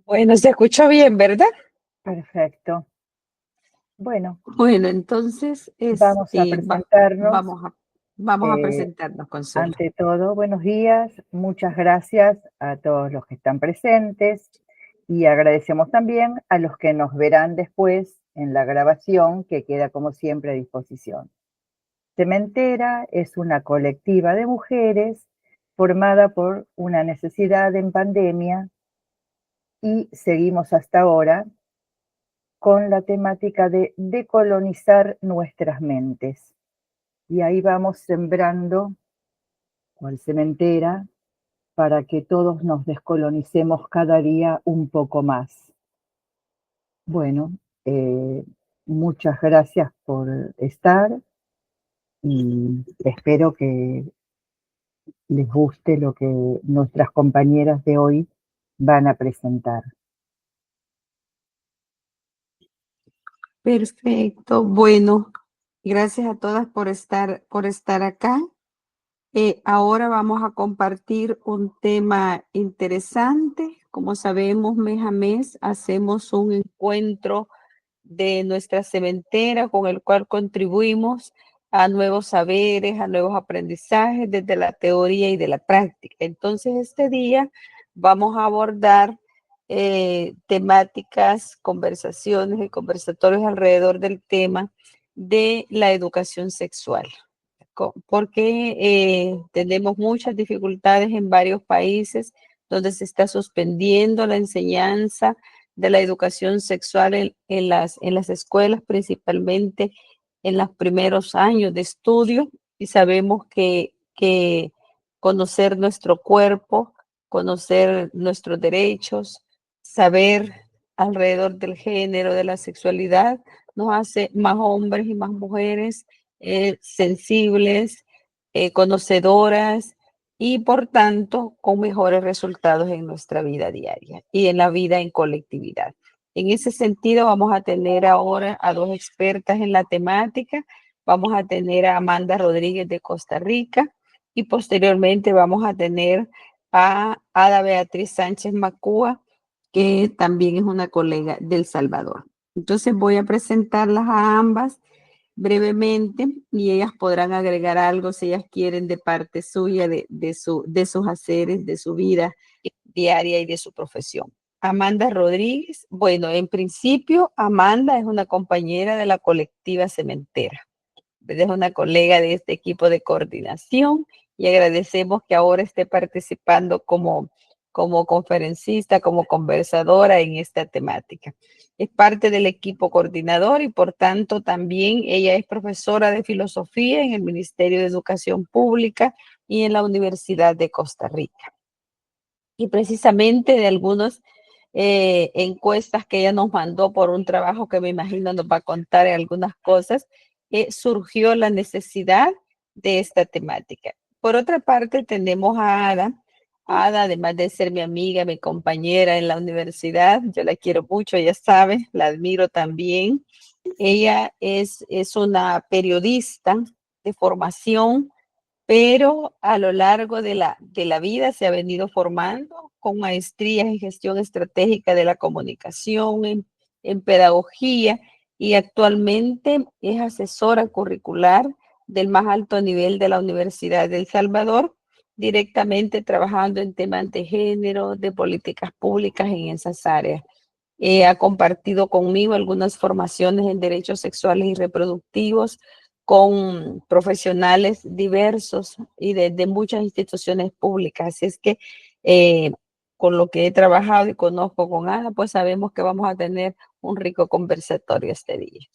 Bueno, se escuchó bien, ¿verdad? Perfecto. Bueno, Bueno, entonces vamos a presentarnos. vamos a Eh, presentarnos, Consuelo. Ante todo, buenos días. Muchas gracias a todos los que están presentes y agradecemos también a los que nos verán después en la grabación que queda como siempre a disposición. Cementera es una colectiva de mujeres formada por una necesidad en pandemia y seguimos hasta ahora con la temática de decolonizar nuestras mentes. Y ahí vamos sembrando, cual cementera, para que todos nos descolonicemos cada día un poco más. Bueno, muchas gracias por estar y espero que les guste lo que nuestras compañeras de hoy van a presentar. Perfecto. Bueno, gracias a todas por estar acá. Ahora vamos a compartir un tema interesante. Como sabemos, mes a mes hacemos un encuentro de nuestra cementera con el cual contribuimos a nuevos saberes, a nuevos aprendizajes desde la teoría y de la práctica. Entonces, este día vamos a abordar temáticas, conversaciones y conversatorios alrededor del tema de la educación sexual porque tenemos muchas dificultades en varios países donde se está suspendiendo la enseñanza de la educación sexual en las escuelas, principalmente en los primeros años de estudio, y sabemos que conocer nuestro cuerpo, conocer nuestros derechos, saber alrededor del género, de la sexualidad, nos hace más hombres y más mujeres sensibles, conocedoras y por tanto con mejores resultados en nuestra vida diaria y en la vida en colectividad. En ese sentido, vamos a tener ahora a dos expertas en la temática. Vamos a tener a Amanda Rodríguez de Costa Rica y posteriormente vamos a tener a Ada Beatriz Sánchez Macúa, que también es una colega del Salvador. Entonces voy a presentarlas a ambas brevemente y ellas podrán agregar algo si ellas quieren de parte suya, de sus haceres, de su vida diaria y de su profesión. Amanda Rodríguez, bueno, en principio Amanda es una compañera de la colectiva Cementera, es una colega de este equipo de coordinación y agradecemos que ahora esté participando como conferencista, como conversadora en esta temática. Es parte del equipo coordinador y por tanto también ella es profesora de filosofía en el Ministerio de Educación Pública y en la Universidad de Costa Rica. Y precisamente de algunas encuestas que ella nos mandó por un trabajo que me imagino nos va a contar algunas cosas, surgió la necesidad de esta temática. Por otra parte, tenemos a Ada. Ada, además de ser mi amiga, mi compañera en la universidad, yo la quiero mucho, ella sabe, la admiro también. Ella es una periodista de formación, pero a lo largo de la vida se ha venido formando con maestrías en gestión estratégica de la comunicación, en pedagogía, y actualmente es asesora curricular del más alto nivel de la Universidad de El Salvador, directamente trabajando en temas de género, de políticas públicas en esas áreas. Ha compartido conmigo algunas formaciones en derechos sexuales y reproductivos con profesionales diversos y de muchas instituciones públicas. Así es que con lo que he trabajado y conozco con Ana, pues sabemos que vamos a tener un rico conversatorio este día.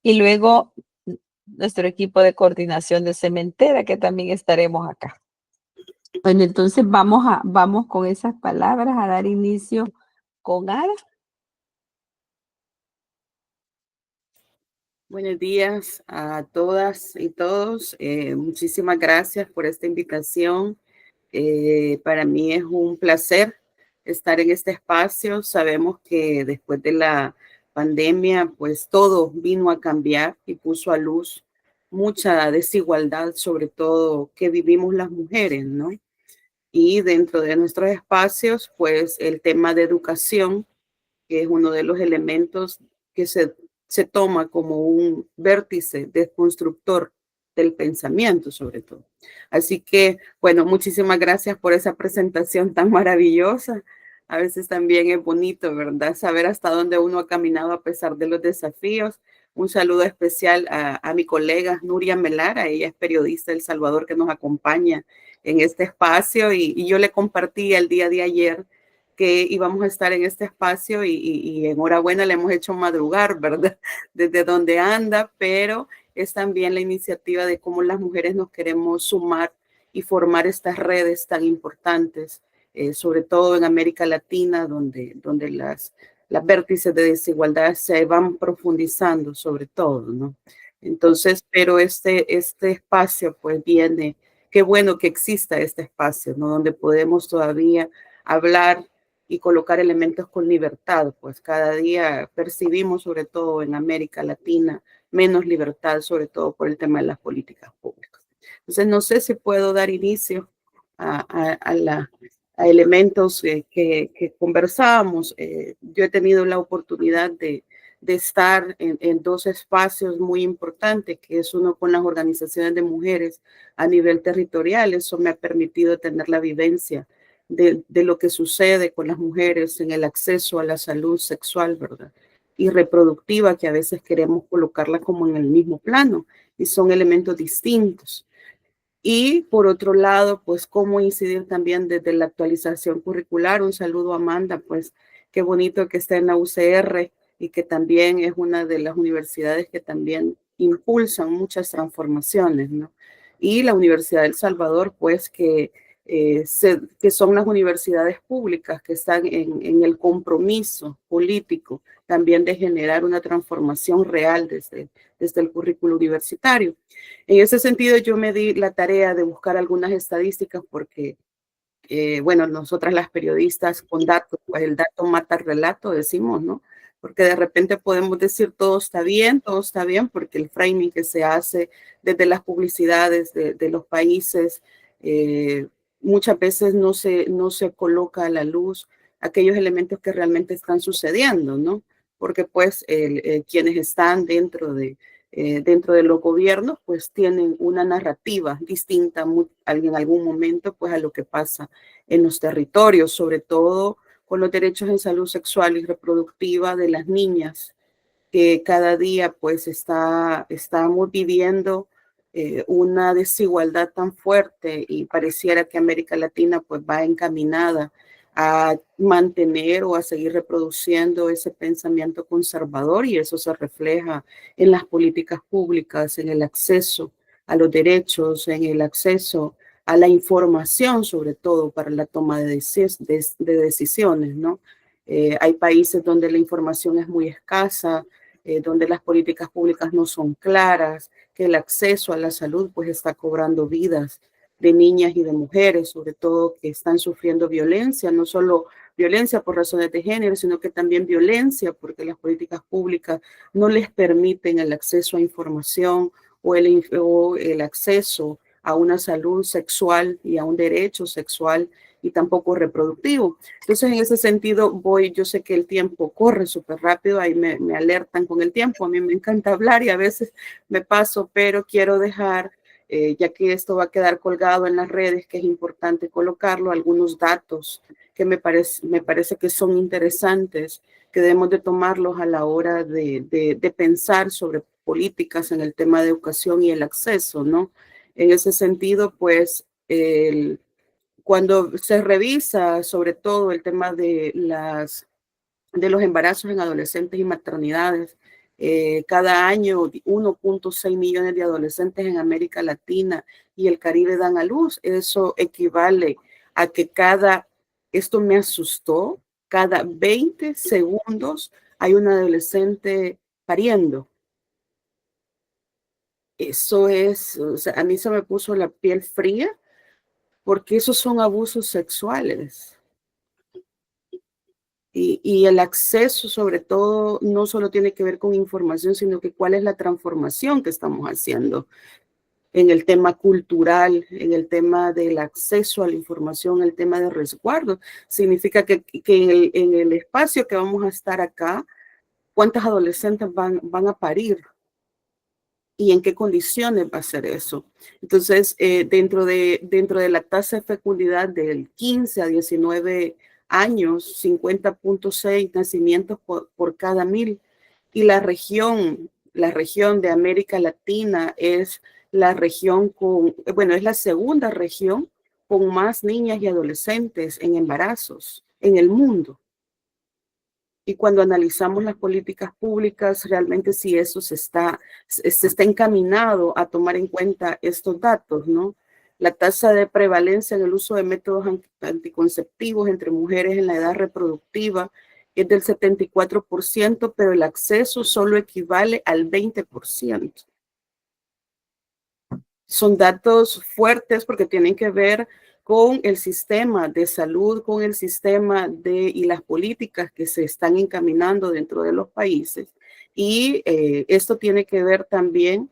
Y luego nuestro equipo de coordinación de Cementera, que también estaremos acá. Bueno, entonces vamos con esas palabras a dar inicio con Ana. Buenos días a todas y todos. Muchísimas gracias por esta invitación. Para mí es un placer estar en este espacio. Sabemos que después de la pandemia, pues todo vino a cambiar y puso a luz mucha desigualdad, sobre todo que vivimos las mujeres, ¿no? Y dentro de nuestros espacios, pues el tema de educación, que es uno de los elementos que se toma como un vértice desconstructor del pensamiento, sobre todo. Así que, bueno, muchísimas gracias por esa presentación tan maravillosa. A veces también es bonito, ¿verdad? Saber hasta dónde uno ha caminado a pesar de los desafíos. Un saludo especial a mi colega Nuria Melara, ella es periodista de El Salvador que nos acompaña en este espacio y yo le compartí el día de ayer que íbamos a estar en este espacio y enhorabuena, le hemos hecho madrugar, ¿verdad? Desde donde anda, pero es también la iniciativa de cómo las mujeres nos queremos sumar y formar estas redes tan importantes, sobre todo en América Latina, donde las vértices de desigualdad se van profundizando sobre todo, ¿no? Entonces, pero este espacio pues viene, qué bueno que exista este espacio, ¿no? Donde podemos todavía hablar y colocar elementos con libertad, pues cada día percibimos, sobre todo en América Latina, menos libertad, sobre todo por el tema de las políticas públicas. Entonces, no sé si puedo dar inicio a elementos que conversábamos. Yo he tenido la oportunidad de estar en dos espacios muy importantes, que es uno con las organizaciones de mujeres a nivel territorial. Eso me ha permitido tener la vivencia de lo que sucede con las mujeres en el acceso a la salud sexual, ¿verdad? Y reproductiva, que a veces queremos colocarla como en el mismo plano y son elementos distintos. Y por otro lado, pues cómo incidir también desde la actualización curricular. Un saludo a Amanda, pues qué bonito que está en la UCR y que también es una de las universidades que también impulsan muchas transformaciones, ¿no? Y la Universidad del Salvador, pues que son las universidades públicas que están en el compromiso político también de generar una transformación real desde el currículo universitario. En ese sentido, yo me di la tarea de buscar algunas estadísticas porque, bueno, nosotras las periodistas con datos, pues el dato mata el relato, decimos, ¿no? Porque de repente podemos decir todo está bien, porque el framing que se hace desde las publicidades de los países muchas veces no se coloca a la luz aquellos elementos que realmente están sucediendo, ¿no? Porque pues quienes están dentro de los gobiernos, pues tienen una narrativa distinta en algún momento, pues a lo que pasa en los territorios, sobre todo con los derechos en salud sexual y reproductiva de las niñas, que cada día pues estamos viviendo una desigualdad tan fuerte y pareciera que América Latina pues va encaminada a mantener o a seguir reproduciendo ese pensamiento conservador y eso se refleja en las políticas públicas, en el acceso a los derechos, en el acceso a la información, sobre todo para la toma de decisiones, ¿no? Hay países donde la información es muy escasa, donde las políticas públicas no son claras, que el acceso a la salud pues está cobrando vidas de niñas y de mujeres, sobre todo que están sufriendo violencia, no solo violencia por razones de género, sino que también violencia porque las políticas públicas no les permiten el acceso a información o el acceso a una salud sexual y a un derecho sexual y tampoco reproductivo. Entonces, en ese sentido, yo sé que el tiempo corre súper rápido, ahí me alertan con el tiempo, a mí me encanta hablar y a veces me paso, pero quiero dejar, ya que esto va a quedar colgado en las redes, que es importante colocarlo, algunos datos que me parece que son interesantes, que debemos de tomarlos a la hora de pensar sobre políticas en el tema de educación y el acceso, ¿no? En ese sentido, pues, cuando se revisa sobre todo el tema de los embarazos en adolescentes y maternidades, cada año 1.6 millones de adolescentes en América Latina y el Caribe dan a luz. Eso equivale a que esto me asustó, cada 20 segundos hay un adolescente pariendo. Eso o sea, a mí se me puso la piel fría porque esos son abusos sexuales. Y el acceso, sobre todo, no solo tiene que ver con información, sino que cuál es la transformación que estamos haciendo. en el tema cultural, en el tema del acceso a la información, el tema de resguardo. Significa que en el espacio que vamos a estar acá, ¿cuántas adolescentes van a parir? ¿Y en qué condiciones va a ser eso? Entonces, dentro de la tasa de fecundidad del 15 a 19 años, 50.6 nacimientos por cada 1000. Y la región de América Latina es la región es la segunda región con más niñas y adolescentes en embarazos en el mundo. Y cuando analizamos las políticas públicas, realmente sí eso se está encaminado a tomar en cuenta estos datos, ¿no? La tasa de prevalencia en el uso de métodos anticonceptivos entre mujeres en la edad reproductiva es del 74%, pero el acceso solo equivale al 20%. Son datos fuertes porque tienen que ver con el sistema de salud, con el sistema y las políticas que se están encaminando dentro de los países. Y esto tiene que ver también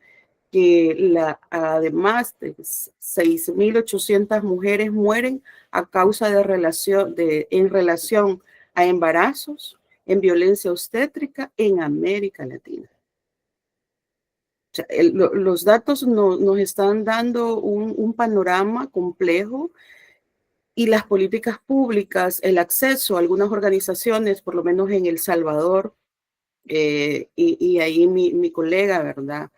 que además de 6.800 mujeres mueren a causa en relación a embarazos, en violencia obstétrica en América Latina. O sea, los datos nos están dando un panorama complejo y las políticas públicas, el acceso a algunas organizaciones, por lo menos en El Salvador, y ahí mi colega, ¿verdad?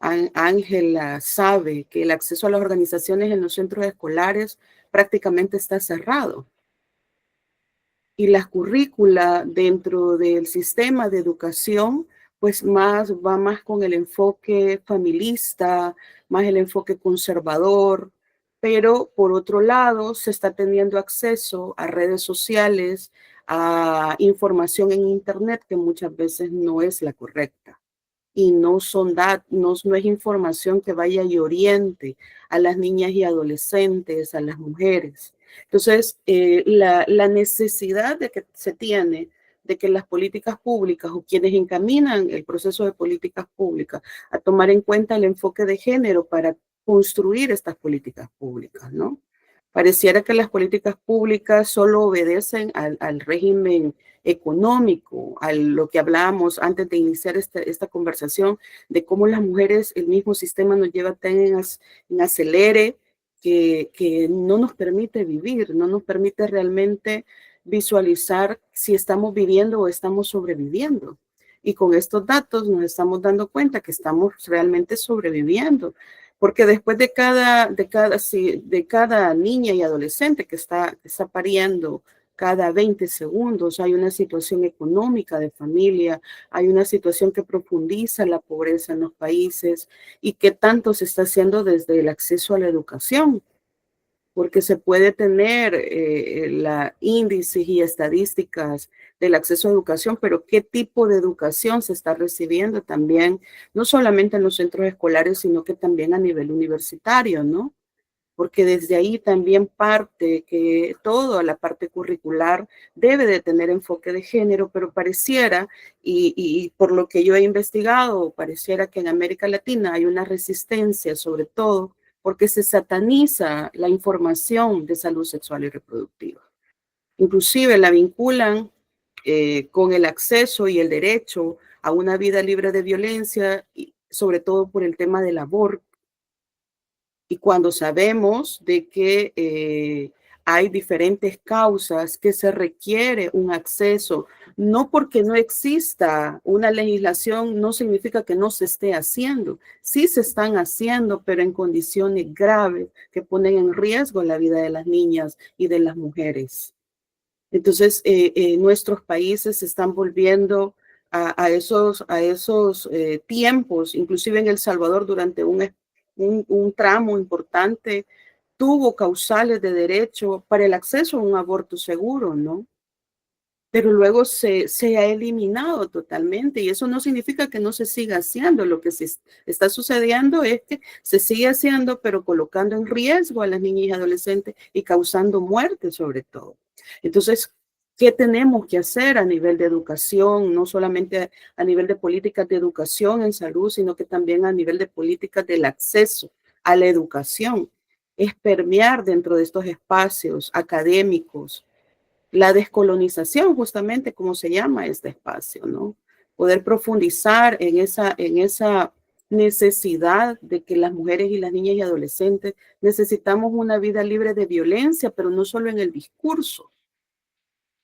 Ángela sabe que el acceso a las organizaciones en los centros escolares prácticamente está cerrado. Y la currícula dentro del sistema de educación pues va más con el enfoque familista, más el enfoque conservador, pero por otro lado se está teniendo acceso a redes sociales, a información en internet que muchas veces no es la correcta y no es información que vaya y oriente a las niñas y adolescentes, a las mujeres. Entonces, la necesidad de que se tiene de que las políticas públicas o quienes encaminan el proceso de políticas públicas a tomar en cuenta el enfoque de género para construir estas políticas públicas, ¿no? Pareciera que las políticas públicas solo obedecen al régimen económico, a lo que hablábamos antes de iniciar esta conversación, de cómo las mujeres, el mismo sistema nos lleva tan en acelere que no nos permite vivir, no nos permite realmente visualizar si estamos viviendo o estamos sobreviviendo. Y con estos datos nos estamos dando cuenta que estamos realmente sobreviviendo, porque después de cada niña y adolescente que está pariendo cada 20 segundos, hay una situación económica de familia, hay una situación que profundiza la pobreza en los países y que tanto se está haciendo desde el acceso a la educación, porque se puede tener índices y estadísticas del acceso a educación, pero qué tipo de educación se está recibiendo también, no solamente en los centros escolares, sino que también a nivel universitario, ¿no? Porque desde ahí también parte que toda la parte curricular debe de tener enfoque de género, pero pareciera, y por lo que yo he investigado, pareciera que en América Latina hay una resistencia, sobre todo, porque se sataniza la información de salud sexual y reproductiva. Inclusive la vinculan con el acceso y el derecho a una vida libre de violencia, y sobre todo por el tema del aborto. Y cuando sabemos de que hay diferentes causas que se requiere un acceso, no porque no exista una legislación, no significa que no se esté haciendo. Sí se están haciendo, pero en condiciones graves que ponen en riesgo la vida de las niñas y de las mujeres. Entonces, nuestros países se están volviendo a esos tiempos, inclusive en El Salvador durante un tramo importante, tuvo causales de derecho para el acceso a un aborto seguro, ¿no? Pero luego se ha eliminado totalmente y eso no significa que no se siga haciendo. Lo que se está sucediendo es que se sigue haciendo, pero colocando en riesgo a las niñas y adolescentes y causando muerte sobre todo. Entonces, ¿qué tenemos que hacer a nivel de educación? No solamente a nivel de políticas de educación en salud, sino que también a nivel de políticas del acceso a la educación, es permear dentro de estos espacios académicos la descolonización, justamente como se llama este espacio, ¿no? Poder profundizar en esa necesidad de que las mujeres y las niñas y adolescentes necesitamos una vida libre de violencia, pero no solo en el discurso,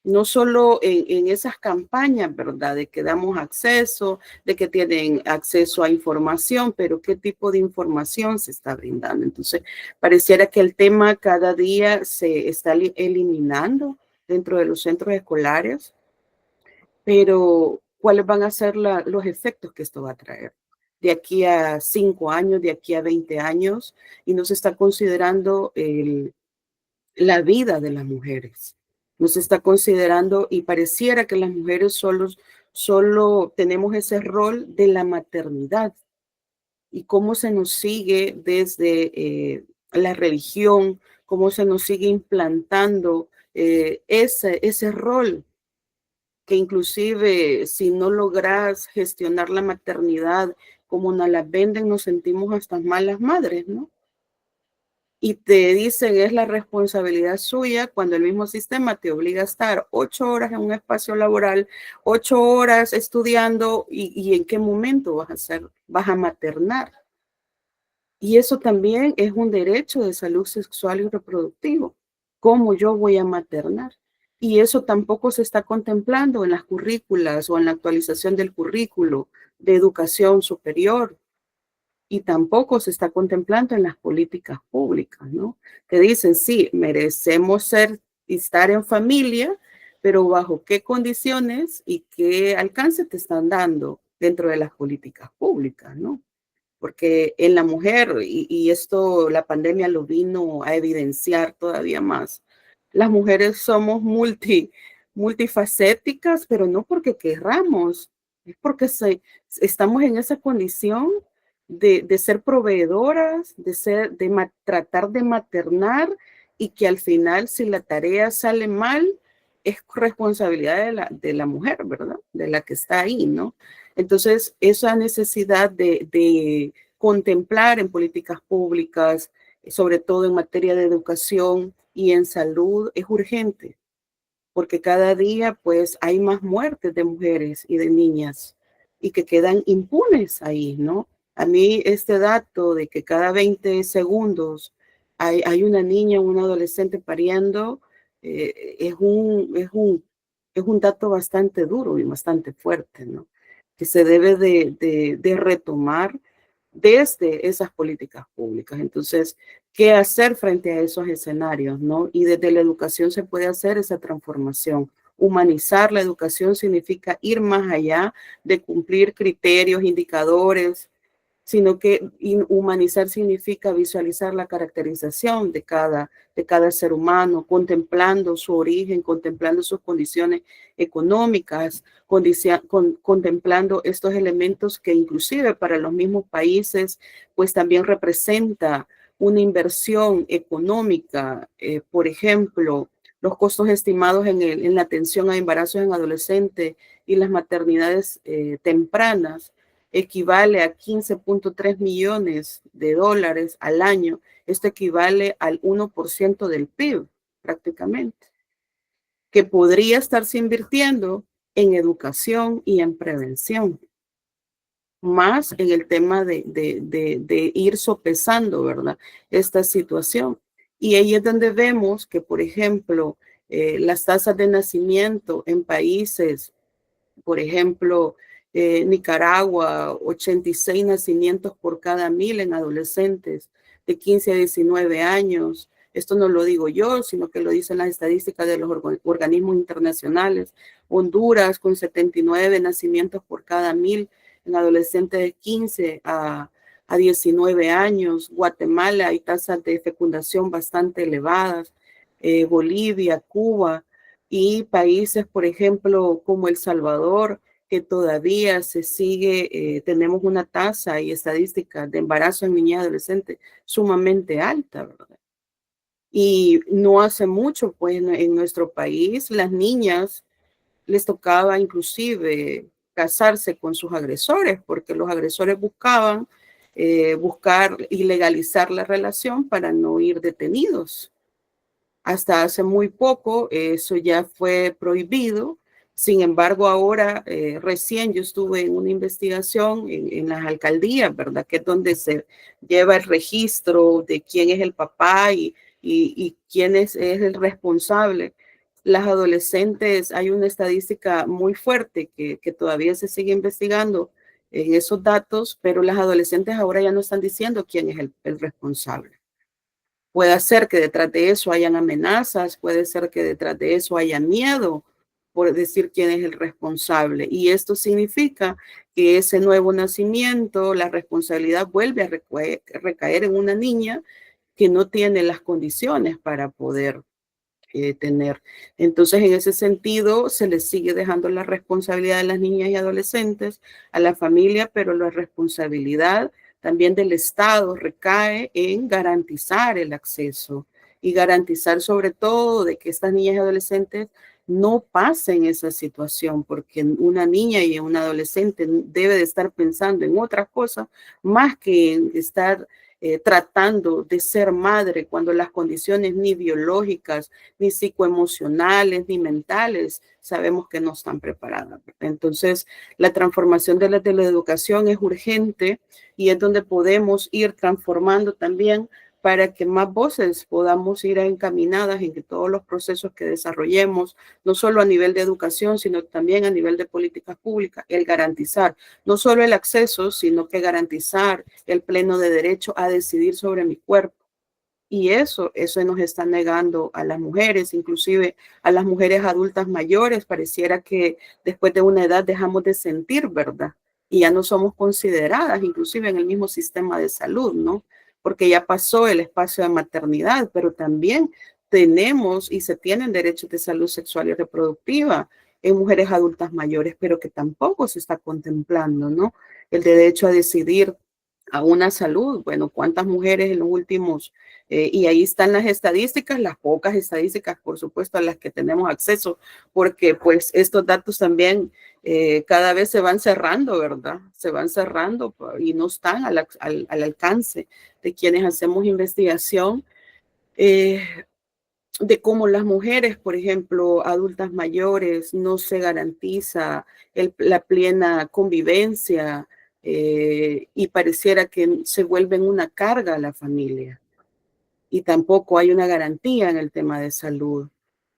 no solo en esas campañas, ¿verdad? De que damos acceso, de que tienen acceso a información, pero ¿qué tipo de información se está brindando? Entonces, pareciera que el tema cada día se está eliminando dentro de los centros escolares, pero ¿cuáles van a ser los efectos que esto va a traer? De aquí a 5 años, de aquí a 20 años, y no se está considerando la vida de las mujeres. No se está considerando y pareciera que las mujeres solo tenemos ese rol de la maternidad y cómo se nos sigue desde la religión, cómo se nos sigue implantando ese rol que inclusive si no logras gestionar la maternidad como nos la venden, nos sentimos hasta malas madres, ¿no? Y te dicen es la responsabilidad suya cuando el mismo sistema te obliga a estar 8 horas en un espacio laboral, 8 horas estudiando y en qué momento vas a maternar. Y eso también es un derecho de salud sexual y reproductivo. ¿Cómo yo voy a maternar? Y eso tampoco se está contemplando en las currículas o en la actualización del currículo de educación superior y tampoco se está contemplando en las políticas públicas, ¿no? Que dicen, sí, merecemos estar en familia, pero bajo qué condiciones y qué alcance te están dando dentro de las políticas públicas, ¿no? Porque en la mujer, y esto la pandemia lo vino a evidenciar todavía más, las mujeres somos multifacéticas, pero no porque querramos, es porque estamos en esa condición de ser proveedoras, tratar de maternar y que al final si la tarea sale mal, es responsabilidad de la mujer, ¿verdad? De la que está ahí, ¿no? Entonces, esa necesidad de contemplar en políticas públicas, sobre todo en materia de educación y en salud, es urgente, porque cada día pues hay más muertes de mujeres y de niñas y que quedan impunes ahí, ¿no? A mí este dato de que cada 20 segundos hay una niña o un adolescente pariendo, es un dato bastante duro y bastante fuerte, ¿no? Que se debe de retomar desde esas políticas públicas. Entonces, ¿qué hacer frente a esos escenarios, no? Y desde la educación se puede hacer esa transformación. Humanizar la educación significa ir más allá de cumplir criterios, indicadores, sino que humanizar significa visualizar la caracterización de cada ser humano, contemplando su origen, contemplando sus condiciones económicas, contemplando estos elementos que inclusive para los mismos países, pues también representa una inversión económica, por ejemplo, los costos estimados en la atención a embarazos en adolescentes y las maternidades tempranas equivale a 15.3 millones de dólares al año. Esto equivale al 1% del PIB prácticamente, que podría estarse invirtiendo en educación y en prevención, más en el tema de ir sopesando, ¿verdad? Esta situación. Y ahí es donde vemos que, por ejemplo, las tasas de nacimiento en países, por ejemplo, Nicaragua, 86 nacimientos por cada 1000 en adolescentes de 15 a 19 años. Esto no lo digo yo, sino que lo dicen las estadísticas de los organismos internacionales. Honduras con 79 nacimientos por cada 1000 en adolescentes de 15 a 19 años. Guatemala hay tasas de fecundación bastante elevadas. Bolivia, Cuba y países, por ejemplo, como El Salvador, que todavía se sigue, tenemos una tasa y estadística de embarazo en niñas y adolescentes sumamente alta, ¿verdad? Y no hace mucho, pues, en nuestro país, las niñas les tocaba inclusive casarse con sus agresores, porque los agresores buscaban buscar y legalizar la relación para no ir detenidos. Hasta hace muy poco eso ya fue prohibido. Sin embargo, ahora recién yo estuve en una investigación en las alcaldías, ¿verdad? Que es donde se lleva el registro de quién es el papá y quién es el responsable. Las adolescentes, hay una estadística muy fuerte que todavía se sigue investigando en esos datos, pero las adolescentes ahora ya no están diciendo quién es el responsable. Puede ser que detrás de eso hayan amenazas, puede ser que detrás de eso haya miedo por decir quién es el responsable. Y esto significa que ese nuevo nacimiento, la responsabilidad vuelve a recaer en una niña que no tiene las condiciones para poder tener. Entonces, en ese sentido, se les sigue dejando la responsabilidad de las niñas y adolescentes a la familia, pero la responsabilidad también del Estado recae en garantizar el acceso y garantizar sobre todo de que estas niñas y adolescentes no pasen esa situación, porque una niña y un adolescente debe de estar pensando en otra cosa más que en estar tratando de ser madre cuando las condiciones ni biológicas, ni psicoemocionales, ni mentales, sabemos que no están preparadas. Entonces, la transformación de la educación es urgente y es donde podemos ir transformando también para que más voces podamos ir encaminadas en que todos los procesos que desarrollemos, no solo a nivel de educación, sino también a nivel de políticas públicas, el garantizar no solo el acceso, sino que garantizar el pleno de derecho a decidir sobre mi cuerpo. Y eso nos está negando a las mujeres, inclusive a las mujeres adultas mayores. Pareciera que después de una edad dejamos de sentir, ¿verdad? Y ya no somos consideradas, inclusive en el mismo sistema de salud, ¿no? Porque ya pasó el espacio de maternidad, pero también tenemos y se tienen derechos de salud sexual y reproductiva en mujeres adultas mayores, pero que tampoco se está contemplando, ¿no? El derecho a decidir a una salud. Bueno, ¿cuántas mujeres en los últimos y ahí están las estadísticas, las pocas estadísticas, por supuesto, a las que tenemos acceso, porque pues estos datos también cada vez se van cerrando, ¿verdad? Se van cerrando y no están al alcance de quienes hacemos investigación. De cómo las mujeres, por ejemplo, adultas mayores, no se garantiza la plena convivencia y pareciera que se vuelven una carga a la familia. Y tampoco hay una garantía en el tema de salud.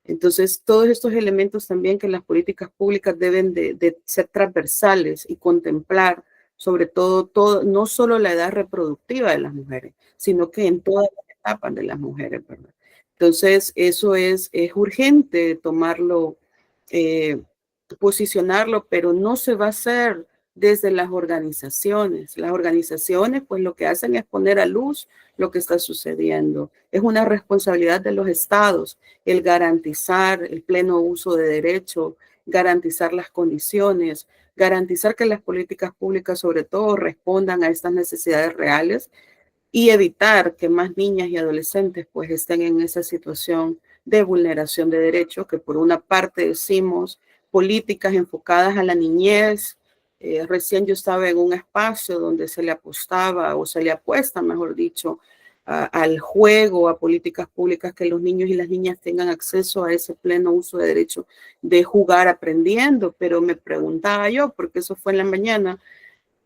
Entonces, todos estos elementos también que las políticas públicas deben de ser transversales y contemplar, sobre todo, no solo la edad reproductiva de las mujeres, sino que en todas las etapas de las mujeres, ¿verdad? Entonces, eso es urgente tomarlo, posicionarlo, pero no se va a hacer desde las organizaciones. Las organizaciones, pues lo que hacen es poner a luz lo que está sucediendo. Es una responsabilidad de los estados el garantizar el pleno uso de derecho, garantizar las condiciones, garantizar que las políticas públicas sobre todo respondan a estas necesidades reales y evitar que más niñas y adolescentes pues estén en esa situación de vulneración de derechos, que por una parte decimos políticas enfocadas a la niñez. Recién yo estaba en un espacio donde se le apostaba o se le apuesta, mejor dicho, al juego, a políticas públicas que los niños y las niñas tengan acceso a ese pleno uso de derecho de jugar aprendiendo, pero me preguntaba yo, porque eso fue en la mañana,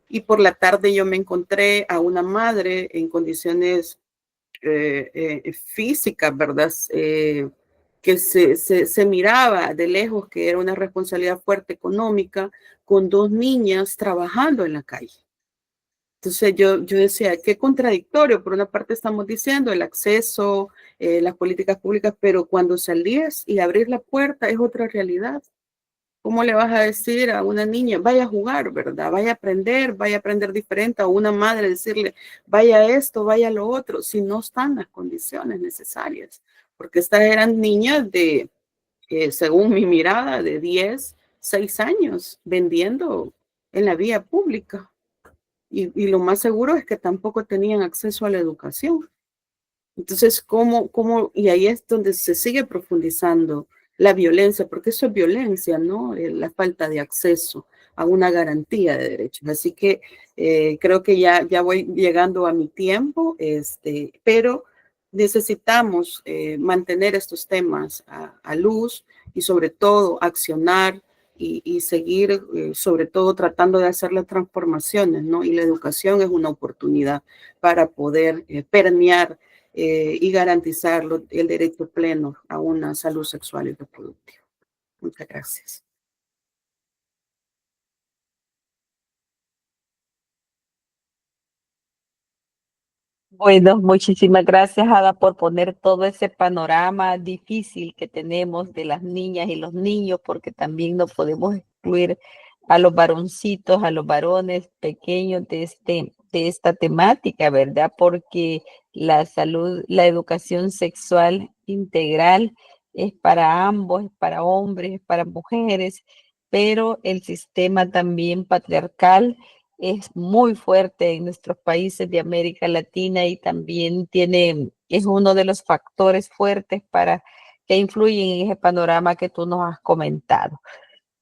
y por la tarde yo me encontré a una madre en condiciones físicas, ¿verdad? Que se miraba de lejos que era una responsabilidad fuerte económica con dos niñas trabajando en la calle. Entonces yo decía, qué contradictorio. Por una parte estamos diciendo el acceso, las políticas públicas, pero cuando salís y abrís la puerta es otra realidad. ¿Cómo le vas a decir a una niña, vaya a jugar, ¿verdad? Vaya a aprender diferente, a una madre decirle, vaya esto, vaya lo otro, si no están las condiciones necesarias? Porque estas eran niñas de, según mi mirada, de 10, 6 años vendiendo en la vía pública. Y lo más seguro es que tampoco tenían acceso a la educación. Entonces, y ahí es donde se sigue profundizando la violencia, porque eso es violencia, ¿no? La falta de acceso a una garantía de derechos. Así que creo que ya voy llegando a mi tiempo, pero necesitamos mantener estos temas a luz y sobre todo accionar y seguir sobre todo tratando de hacer las transformaciones, ¿no? Y la educación es una oportunidad para poder permear y garantizar el derecho pleno a una salud sexual y reproductiva. Muchas gracias. Bueno, muchísimas gracias, Ada, por poner todo ese panorama difícil que tenemos de las niñas y los niños, porque también no podemos excluir a los varoncitos, a los varones pequeños de esta temática, ¿verdad? Porque la salud, la educación sexual integral es para ambos, es para hombres, es para mujeres, pero el sistema también patriarcal es muy fuerte en nuestros países de América Latina y también es uno de los factores fuertes que influyen en ese panorama que tú nos has comentado.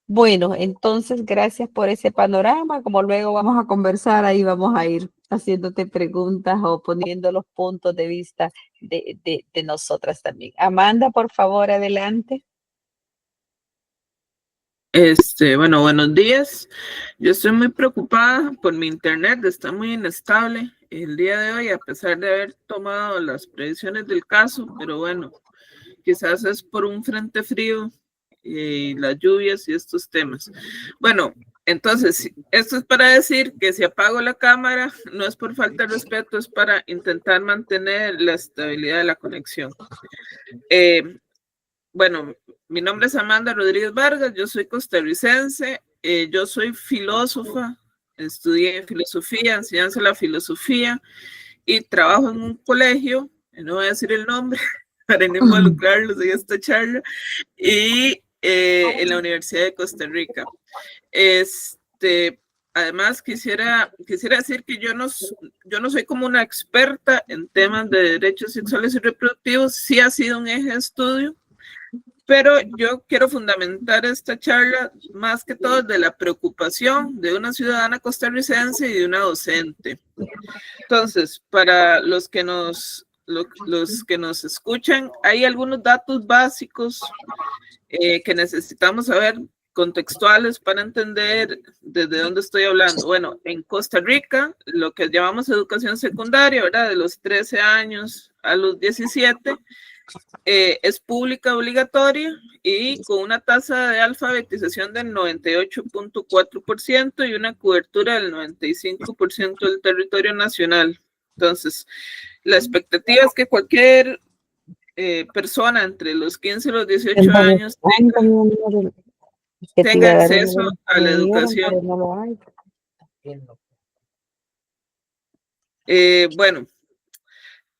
Bueno, entonces gracias por ese panorama. Como luego vamos a conversar, ahí vamos a ir haciéndote preguntas o poniendo los puntos de vista de nosotras también. Amanda, por favor, adelante. Bueno, buenos días. Yo estoy muy preocupada por mi internet, está muy inestable el día de hoy, a pesar de haber tomado las previsiones del caso, pero bueno, quizás es por un frente frío y las lluvias y estos temas. Bueno, entonces, esto es para decir que si apago la cámara, no es por falta de respeto, es para intentar mantener la estabilidad de la conexión. Bueno, mi nombre es Amanda Rodríguez Vargas, yo soy costarricense, yo soy filósofa, estudié filosofía, enseñanza de la filosofía y trabajo en un colegio, no voy a decir el nombre para no involucrarlos en esta charla, y en la Universidad de Costa Rica. Además, quisiera decir que yo no soy como una experta en temas de derechos sexuales y reproductivos, sí ha sido un eje de estudio, pero yo quiero fundamentar esta charla más que todo de la preocupación de una ciudadana costarricense y de una docente. Entonces, para los que nos escuchan, hay algunos datos básicos que necesitamos saber, contextuales, para entender desde dónde estoy hablando. Bueno, en Costa Rica, lo que llamamos educación secundaria, ¿verdad? De los 13 años a los 17, es pública obligatoria y con una tasa de alfabetización del 98.4% y una cobertura del 95% del territorio nacional. Entonces, la expectativa es que cualquier persona entre los 15 y los 18 años tenga acceso a la educación. Bueno,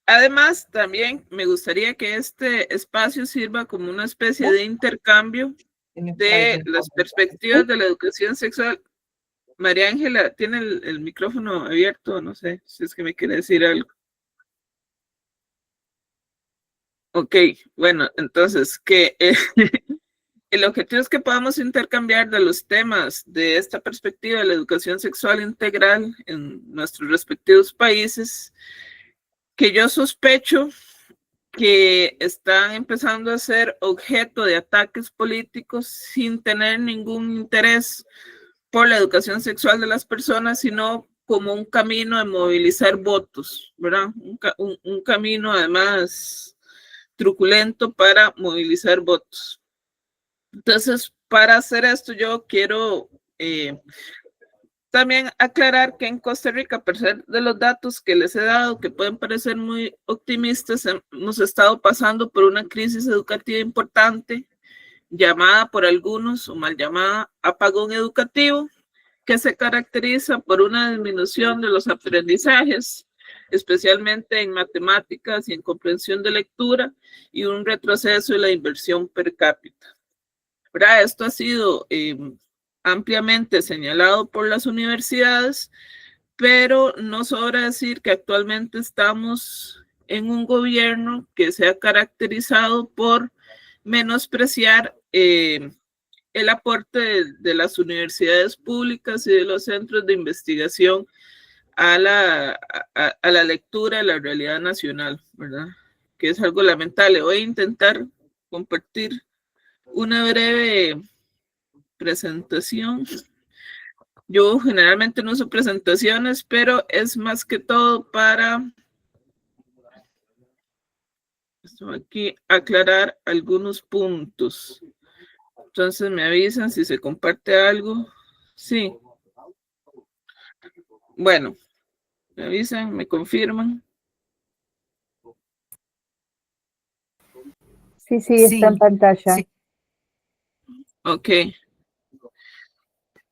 además, también me gustaría que este espacio sirva como una especie de intercambio de las perspectivas de la educación sexual. María Ángela, ¿tiene el micrófono abierto? No sé si es que me quiere decir algo. Ok, bueno, entonces, que el objetivo es que podamos intercambiar de los temas de esta perspectiva de la educación sexual integral en nuestros respectivos países, que yo sospecho que están empezando a ser objeto de ataques políticos sin tener ningún interés por la educación sexual de las personas, sino como un camino de movilizar votos, ¿verdad? Un camino además truculento para movilizar votos. Entonces, para hacer esto, yo quiero también aclarar que en Costa Rica, a pesar de los datos que les he dado, que pueden parecer muy optimistas, hemos estado pasando por una crisis educativa importante, llamada por algunos o mal llamada apagón educativo, que se caracteriza por una disminución de los aprendizajes, especialmente en matemáticas y en comprensión de lectura, y un retroceso en la inversión per cápita. ¿Verdad? Esto ha sido ampliamente señalado por las universidades, pero no sobra decir que actualmente estamos en un gobierno que se ha caracterizado por menospreciar el aporte de las universidades públicas y de los centros de investigación a la lectura de la realidad nacional, ¿verdad? Que es algo lamentable. Voy a intentar compartir una breve presentación. Yo generalmente no uso presentaciones, pero es más que todo para aquí aclarar algunos puntos. Entonces me avisan si se comparte algo. Sí. Bueno, me avisan, me confirman. Sí, está en pantalla. Sí. Ok.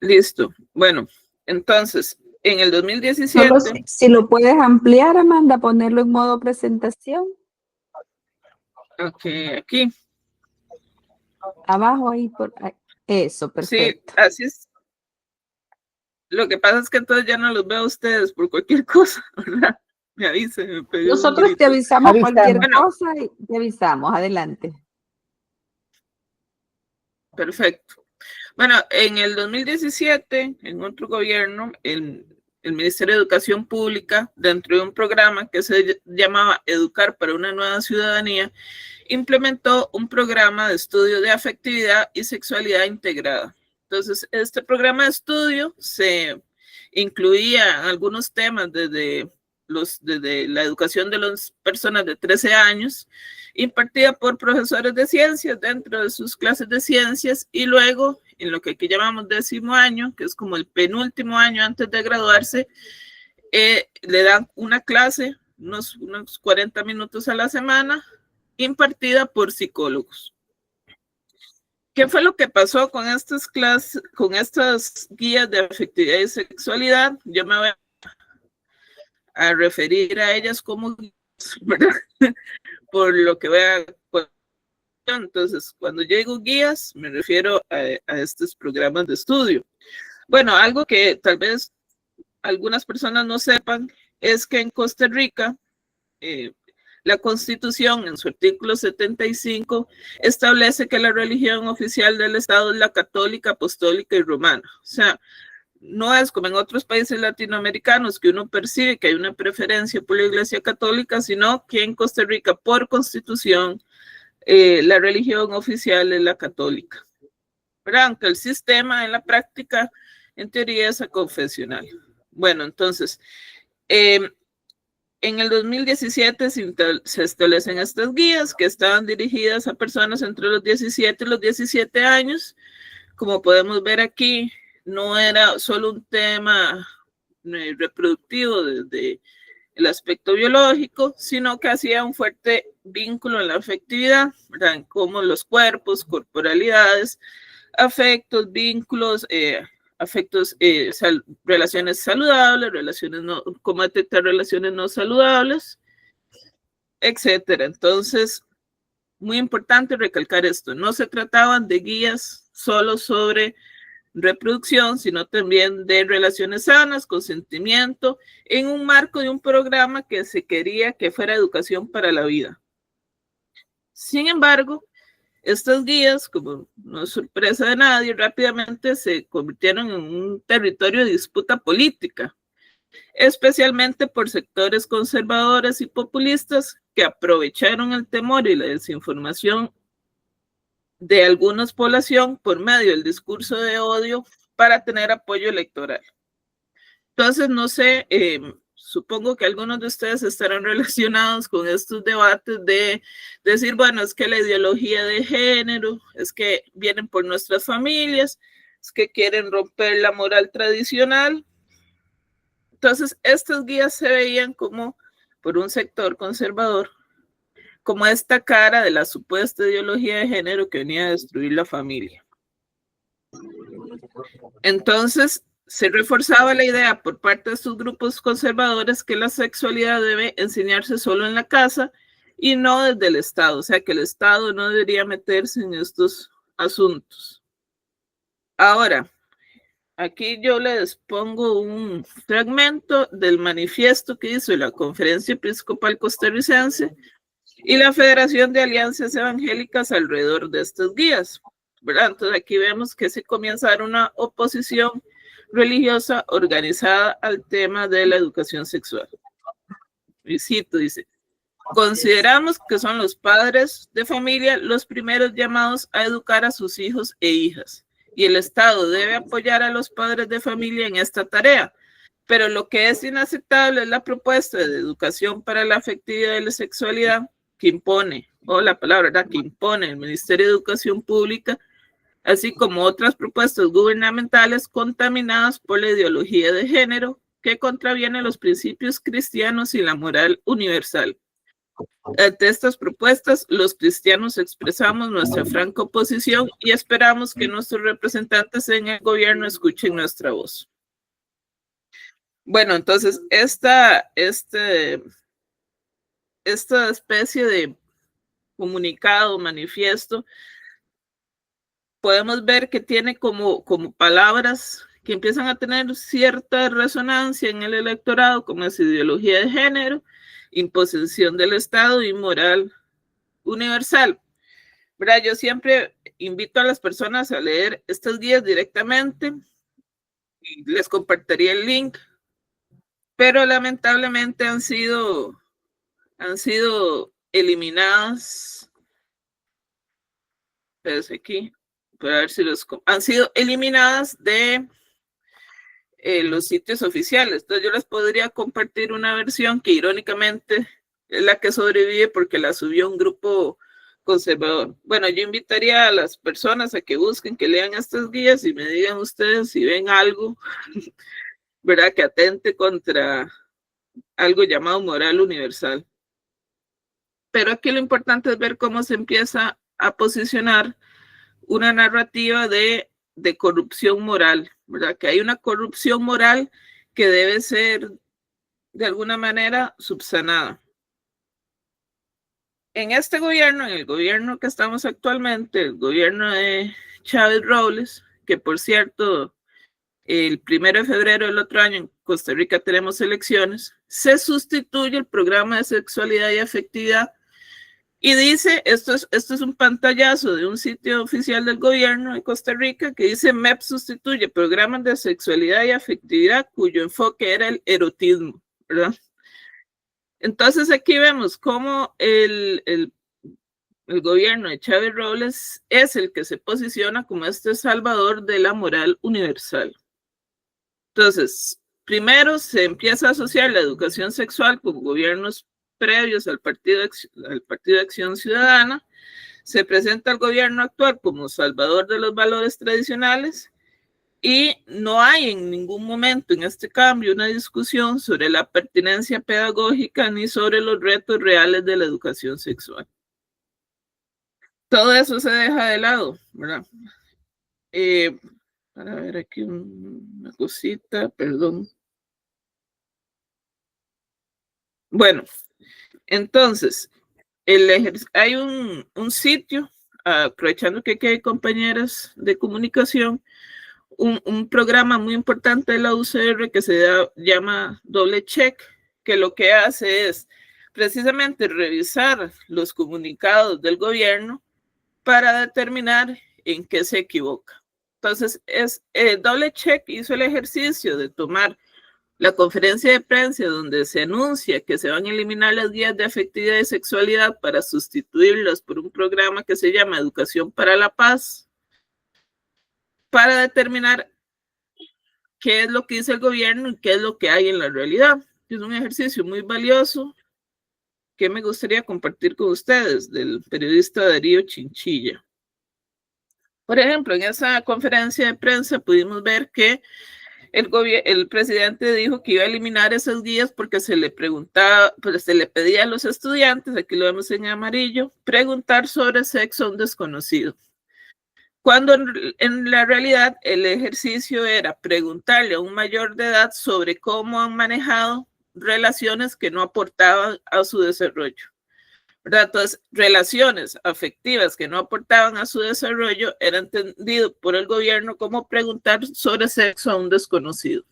Listo. Bueno, entonces, en el 2017... Solo si lo puedes ampliar, Amanda, ponerlo en modo presentación. Ok, aquí. Abajo ahí, eso, perfecto. Sí, así es. Lo que pasa es que entonces ya no los veo a ustedes por cualquier cosa, ¿verdad? Me avisen. Nosotros te avisamos cualquier cosa y te avisamos. Adelante. Perfecto. Bueno, en el 2017, en otro gobierno, el Ministerio de Educación Pública, dentro de un programa que se llamaba Educar para una Nueva Ciudadanía, implementó un programa de estudio de afectividad y sexualidad integrada. Entonces, este programa de estudio se incluía algunos temas desde la educación de las personas de 13 años, impartida por profesores de ciencias dentro de sus clases de ciencias, y luego en lo que aquí llamamos 10º año, que es como el penúltimo año antes de graduarse, le dan una clase, unos 40 minutos a la semana, impartida por psicólogos. ¿Qué fue lo que pasó con estas clases, con estas guías de afectividad y sexualidad? Yo me voy a referir a ellas como guías, ¿verdad? Por lo que voy a... Entonces, cuando yo digo guías, me refiero a estos programas de estudio. Bueno, algo que tal vez algunas personas no sepan es que en Costa Rica, la Constitución, en su artículo 75, establece que la religión oficial del Estado es la católica, apostólica y romana. O sea, no es como en otros países latinoamericanos que uno percibe que hay una preferencia por la Iglesia Católica, sino que en Costa Rica, por Constitución, la religión oficial es la católica. Pero aunque el sistema en la práctica, en teoría, es confesional. Bueno, entonces, en el 2017 se establecen estas guías que estaban dirigidas a personas entre los 17 y los 17 años. Como podemos ver aquí, no era solo un tema reproductivo desde el aspecto biológico, sino que hacía un fuerte vínculo en la afectividad, ¿verdad? En cómo los cuerpos, corporalidades, afectos, vínculos, relaciones saludables, cómo detectar relaciones no saludables, etcétera. Entonces, muy importante recalcar esto, no se trataban de guías solo sobre reproducción, sino también de relaciones sanas, consentimiento, en un marco de un programa que se quería que fuera educación para la vida. Sin embargo, estas guías, como no es sorpresa de nadie, rápidamente se convirtieron en un territorio de disputa política, especialmente por sectores conservadores y populistas que aprovecharon el temor y la desinformación de alguna población por medio del discurso de odio para tener apoyo electoral. Entonces, no sé, supongo que algunos de ustedes estarán relacionados con estos debates de decir, bueno, es que la ideología de género, es que vienen por nuestras familias, es que quieren romper la moral tradicional. Entonces, estas guías se veían como, por un sector conservador, como esta cara de la supuesta ideología de género que venía a destruir la familia. Entonces, se reforzaba la idea por parte de estos grupos conservadores que la sexualidad debe enseñarse solo en la casa y no desde el Estado, o sea que el Estado no debería meterse en estos asuntos. Ahora, aquí yo les pongo un fragmento del manifiesto que hizo la Conferencia Episcopal Costarricense y la Federación de Alianzas Evangélicas alrededor de estas guías. ¿verdad? Entonces aquí vemos que se comienza a dar una oposición religiosa organizada al tema de la educación sexual. Y cito, dice: consideramos que son los padres de familia los primeros llamados a educar a sus hijos e hijas, y el Estado debe apoyar a los padres de familia en esta tarea. Pero lo que es inaceptable es la propuesta de educación para la afectividad y la sexualidad que impone, o la palabra, ¿verdad?, que impone el Ministerio de Educación Pública, así como otras propuestas gubernamentales contaminadas por la ideología de género que contraviene los principios cristianos y la moral universal. Ante estas propuestas, los cristianos expresamos nuestra franca oposición y esperamos que nuestros representantes en el gobierno escuchen nuestra voz. Bueno, entonces, esta especie de comunicado, manifiesto, podemos ver que tiene como palabras que empiezan a tener cierta resonancia en el electorado, como es ideología de género, imposición del Estado y moral universal. ¿Verdad? Yo siempre invito a las personas a leer estas guías directamente y les compartiría el link, pero lamentablemente han sido eliminadas. Espérense aquí, para ver si han sido eliminadas de los sitios oficiales. Entonces yo les podría compartir una versión que irónicamente es la que sobrevive porque la subió un grupo conservador. Bueno, yo invitaría a las personas a que busquen, que lean estas guías y me digan ustedes si ven algo, ¿verdad?, que atente contra algo llamado moral universal. Pero aquí lo importante es ver cómo se empieza a posicionar una narrativa de corrupción moral, ¿verdad? Que hay una corrupción moral que debe ser de alguna manera subsanada. En este gobierno, en el gobierno que estamos actualmente, el gobierno de Chávez Robles, que por cierto, el 1 de febrero del otro año en Costa Rica tenemos elecciones, se sustituye el programa de sexualidad y afectividad. Y dice, esto es un pantallazo de un sitio oficial del gobierno de Costa Rica que dice: MEP sustituye programas de sexualidad y afectividad cuyo enfoque era el erotismo, ¿verdad? Entonces aquí vemos cómo el gobierno de Chávez Robles es el que se posiciona como este salvador de la moral universal. Entonces, primero se empieza a asociar la educación sexual con gobiernos previos al Partido de Acción Ciudadana, se presenta al gobierno actual como salvador de los valores tradicionales y no hay en ningún momento en este cambio una discusión sobre la pertinencia pedagógica ni sobre los retos reales de la educación sexual. Todo eso se deja de lado, ¿verdad? Para ver aquí una cosita, perdón. Bueno, entonces, hay un sitio, aprovechando que aquí hay compañeras de comunicación, un programa muy importante de la UCR que se llama Doble Check, que lo que hace es precisamente revisar los comunicados del gobierno para determinar en qué se equivoca. Entonces, Doble Check hizo el ejercicio de tomar la conferencia de prensa donde se anuncia que se van a eliminar las guías de afectividad y sexualidad para sustituirlas por un programa que se llama Educación para la Paz, para determinar qué es lo que dice el gobierno y qué es lo que hay en la realidad. Es un ejercicio muy valioso que me gustaría compartir con ustedes, del periodista Darío Chinchilla. Por ejemplo, en esa conferencia de prensa pudimos ver que el presidente dijo que iba a eliminar esas guías porque se le preguntaba, pues se le pedía a los estudiantes, aquí lo vemos en amarillo, preguntar sobre sexo a un desconocido. Cuando en la realidad el ejercicio era preguntarle a un mayor de edad sobre cómo han manejado relaciones que no aportaban a su desarrollo, ¿verdad? Entonces, relaciones afectivas que no aportaban a su desarrollo era entendido por el gobierno como preguntar sobre sexo a un desconocido.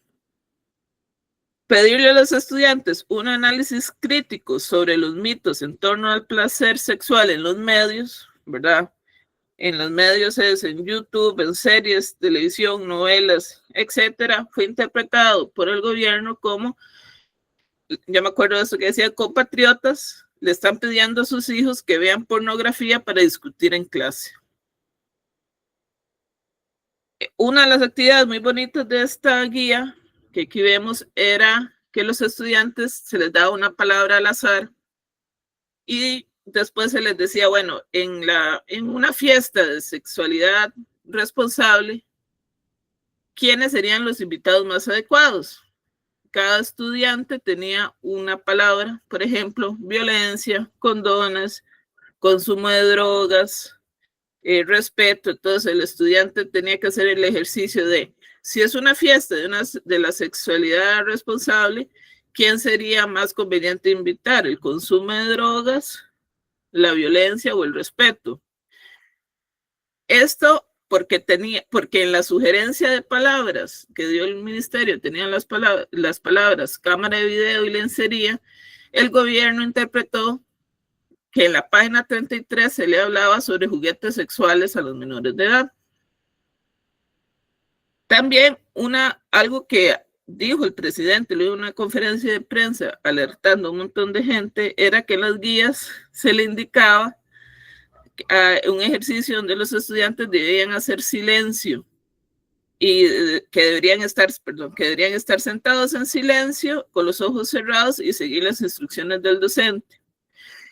Pedirle a los estudiantes un análisis crítico sobre los mitos en torno al placer sexual en los medios, ¿verdad? en los medios es en YouTube, en series, televisión, novelas, etcétera, fue interpretado por el gobierno como, yo me acuerdo de eso que decía, compatriotas le están pidiendo a sus hijos que vean pornografía para discutir en clase. Una de las actividades muy bonitas de esta guía que aquí vemos era que los estudiantes se les daba una palabra al azar y después se les decía, bueno, en una fiesta de sexualidad responsable, ¿quiénes serían los invitados más adecuados? Cada estudiante tenía una palabra, por ejemplo, violencia, condones, consumo de drogas, respeto. Entonces el estudiante tenía que hacer el ejercicio de, si es una fiesta de la sexualidad responsable, ¿quién sería más conveniente invitar? ¿El consumo de drogas, la violencia o el respeto? Esto porque en la sugerencia de palabras que dio el ministerio tenían las palabras cámara de video y lencería, el gobierno interpretó que en la página 33 se le hablaba sobre juguetes sexuales a los menores de edad. También algo que dijo el presidente en una conferencia de prensa alertando a un montón de gente era que en las guías se le indicaba un ejercicio donde los estudiantes debían hacer silencio y que deberían estar sentados en silencio con los ojos cerrados y seguir las instrucciones del docente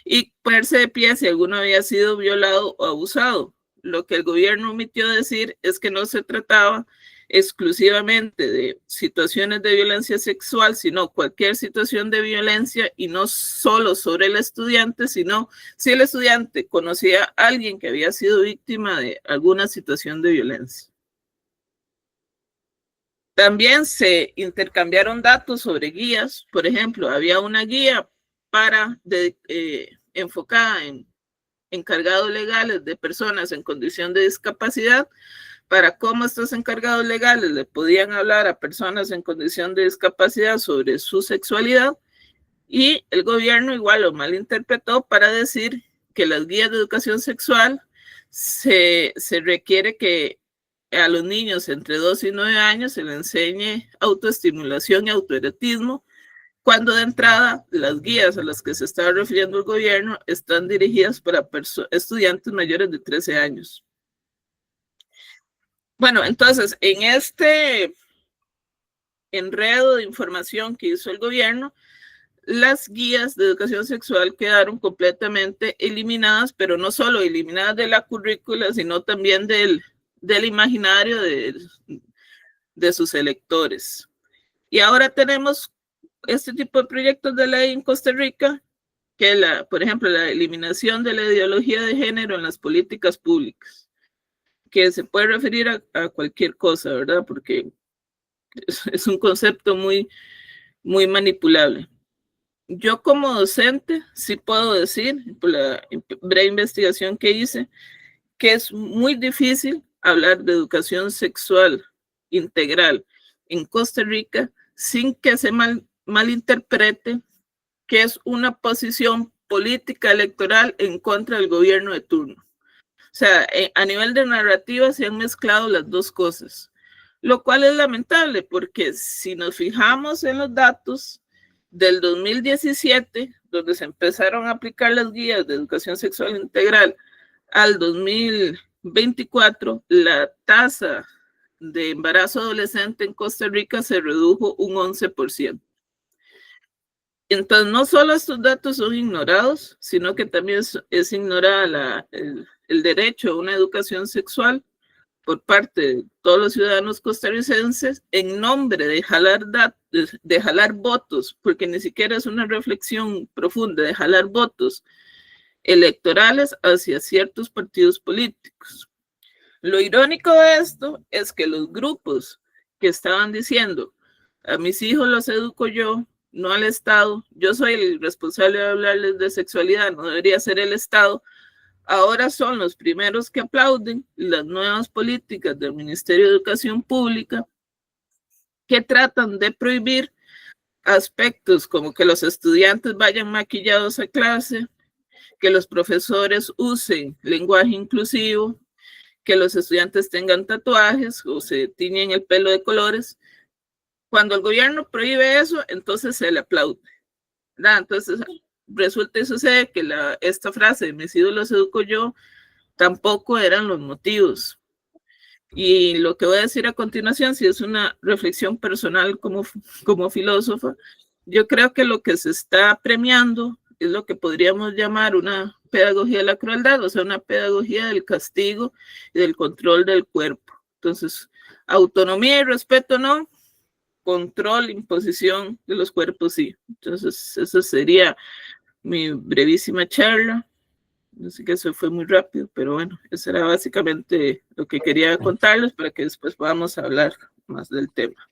y ponerse de pie si alguno había sido violado o abusado. Lo que el gobierno omitió decir es que no se trataba exclusivamente de situaciones de violencia sexual, sino cualquier situación de violencia y no solo sobre el estudiante, sino si el estudiante conocía a alguien que había sido víctima de alguna situación de violencia. También se intercambiaron datos sobre guías. Por ejemplo, había una guía enfocada en encargados legales de personas en condición de discapacidad, para cómo estos encargados legales le podían hablar a personas en condición de discapacidad sobre su sexualidad, y el gobierno igual lo malinterpretó para decir que las guías de educación sexual se requiere que a los niños entre 2 y 9 años se les enseñe autoestimulación y autoerotismo, cuando de entrada las guías a las que se estaba refiriendo el gobierno están dirigidas para estudiantes mayores de 13 años. Bueno, entonces, en este enredo de información que hizo el gobierno, las guías de educación sexual quedaron completamente eliminadas, pero no solo eliminadas de la currícula, sino también del imaginario de sus electores. Y ahora tenemos este tipo de proyectos de ley en Costa Rica, que por ejemplo, la eliminación de la ideología de género en las políticas públicas, que se puede referir a cualquier cosa, ¿verdad? Porque es un concepto muy, muy manipulable. Yo como docente sí puedo decir, por la breve investigación que hice, que es muy difícil hablar de educación sexual integral en Costa Rica sin que se malinterprete que es una posición política electoral en contra del gobierno de turno. O sea, a nivel de narrativa se han mezclado las dos cosas, lo cual es lamentable porque si nos fijamos en los datos del 2017, donde se empezaron a aplicar las guías de educación sexual integral, al 2024, la tasa de embarazo adolescente en Costa Rica se redujo un 11%. Entonces, no solo estos datos son ignorados, sino que también es ignorada el derecho a una educación sexual por parte de todos los ciudadanos costarricenses en nombre de jalar votos, porque ni siquiera es una reflexión profunda, de jalar votos electorales hacia ciertos partidos políticos. Lo irónico de esto es que los grupos que estaban diciendo, a mis hijos los educo yo, no al Estado, yo soy el responsable de hablarles de sexualidad, no debería ser el Estado, ahora son los primeros que aplauden las nuevas políticas del Ministerio de Educación Pública que tratan de prohibir aspectos como que los estudiantes vayan maquillados a clase, que los profesores usen lenguaje inclusivo, que los estudiantes tengan tatuajes o se tiñen el pelo de colores. Cuando el gobierno prohíbe eso, entonces se le aplaude, ¿verdad? Entonces resulta y sucede que esta frase de mis ídolos educo yo tampoco eran los motivos. Y lo que voy a decir a continuación, si es una reflexión personal como filósofa, yo creo que lo que se está premiando es lo que podríamos llamar una pedagogía de la crueldad, o sea, una pedagogía del castigo y del control del cuerpo. Entonces, autonomía y respeto no, control, imposición de los cuerpos sí. Entonces, esa sería mi brevísima charla. Así que eso fue muy rápido, pero bueno, eso era básicamente lo que quería contarles para que después podamos hablar más del tema.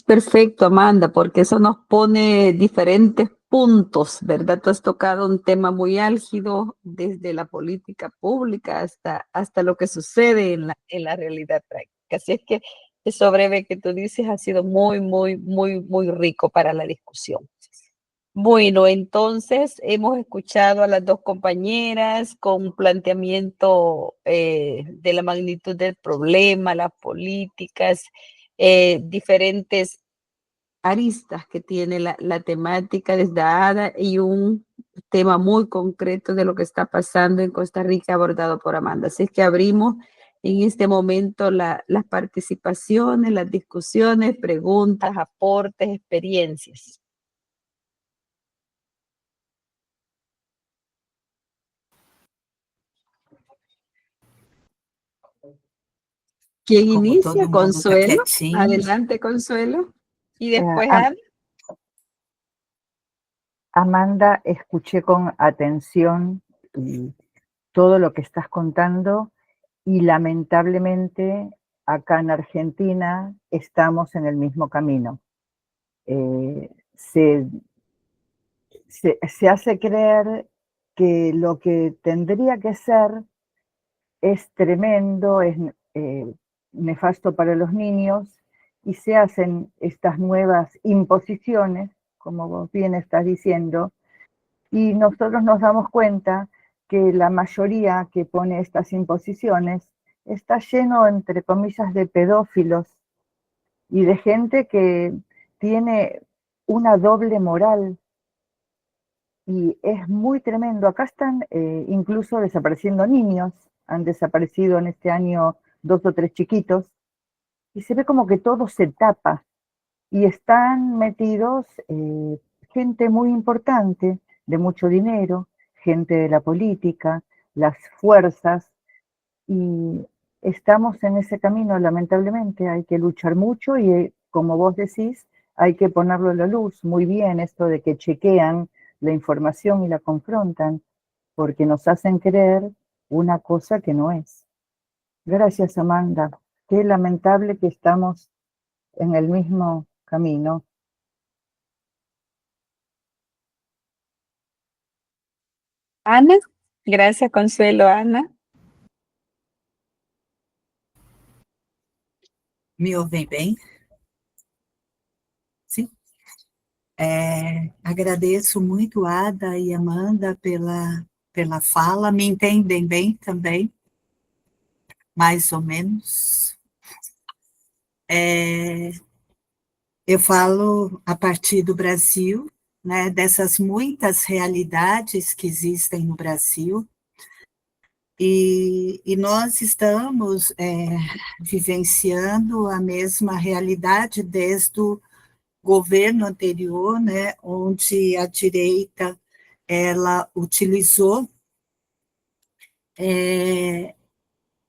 Perfecto, Amanda, porque eso nos pone diferentes puntos, ¿verdad? Tú has tocado un tema muy álgido desde la política pública hasta lo que sucede en la realidad práctica. Así es que eso breve que tú dices ha sido muy, muy, muy, muy rico para la discusión. Bueno, entonces hemos escuchado a las dos compañeras con un planteamiento de la magnitud del problema, las políticas, diferentes aristas que tiene la temática desde y un tema muy concreto de lo que está pasando en Costa Rica abordado por Amanda. Así es que abrimos en este momento las participaciones, las discusiones, preguntas, aportes, experiencias. ¿Quién inicia? Consuelo. Adelante, Consuelo. Y después Ana. Amanda, escuché con atención todo lo que estás contando y lamentablemente acá en Argentina estamos en el mismo camino. Se hace creer que lo que tendría que ser es tremendo, es nefasto para los niños, y se hacen estas nuevas imposiciones, como vos bien estás diciendo, y nosotros nos damos cuenta que la mayoría que pone estas imposiciones está lleno, entre comillas, de pedófilos y de gente que tiene una doble moral, y es muy tremendo. Acá están incluso desapareciendo niños, han desaparecido en este año 2 o 3 chiquitos, y se ve como que todo se tapa, y están metidos gente muy importante, de mucho dinero, gente de la política, las fuerzas, y estamos en ese camino, lamentablemente. Hay que luchar mucho y, como vos decís, hay que ponerlo a la luz. Muy bien esto de que chequean la información y la confrontan, porque nos hacen creer una cosa que no es. Gracias, Amanda. Qué lamentable que estamos en el mismo camino. Ana, gracias, Consuelo. Ana. Me ouvem bem? Sim. Agradeço muito Ada e Amanda pela fala. Me entendem bem também? Mais ou menos. Eu falo a partir do Brasil, né, dessas muitas realidades que existem no Brasil, e nós estamos vivenciando a mesma realidade desde o governo anterior, né, onde a direita ela utilizou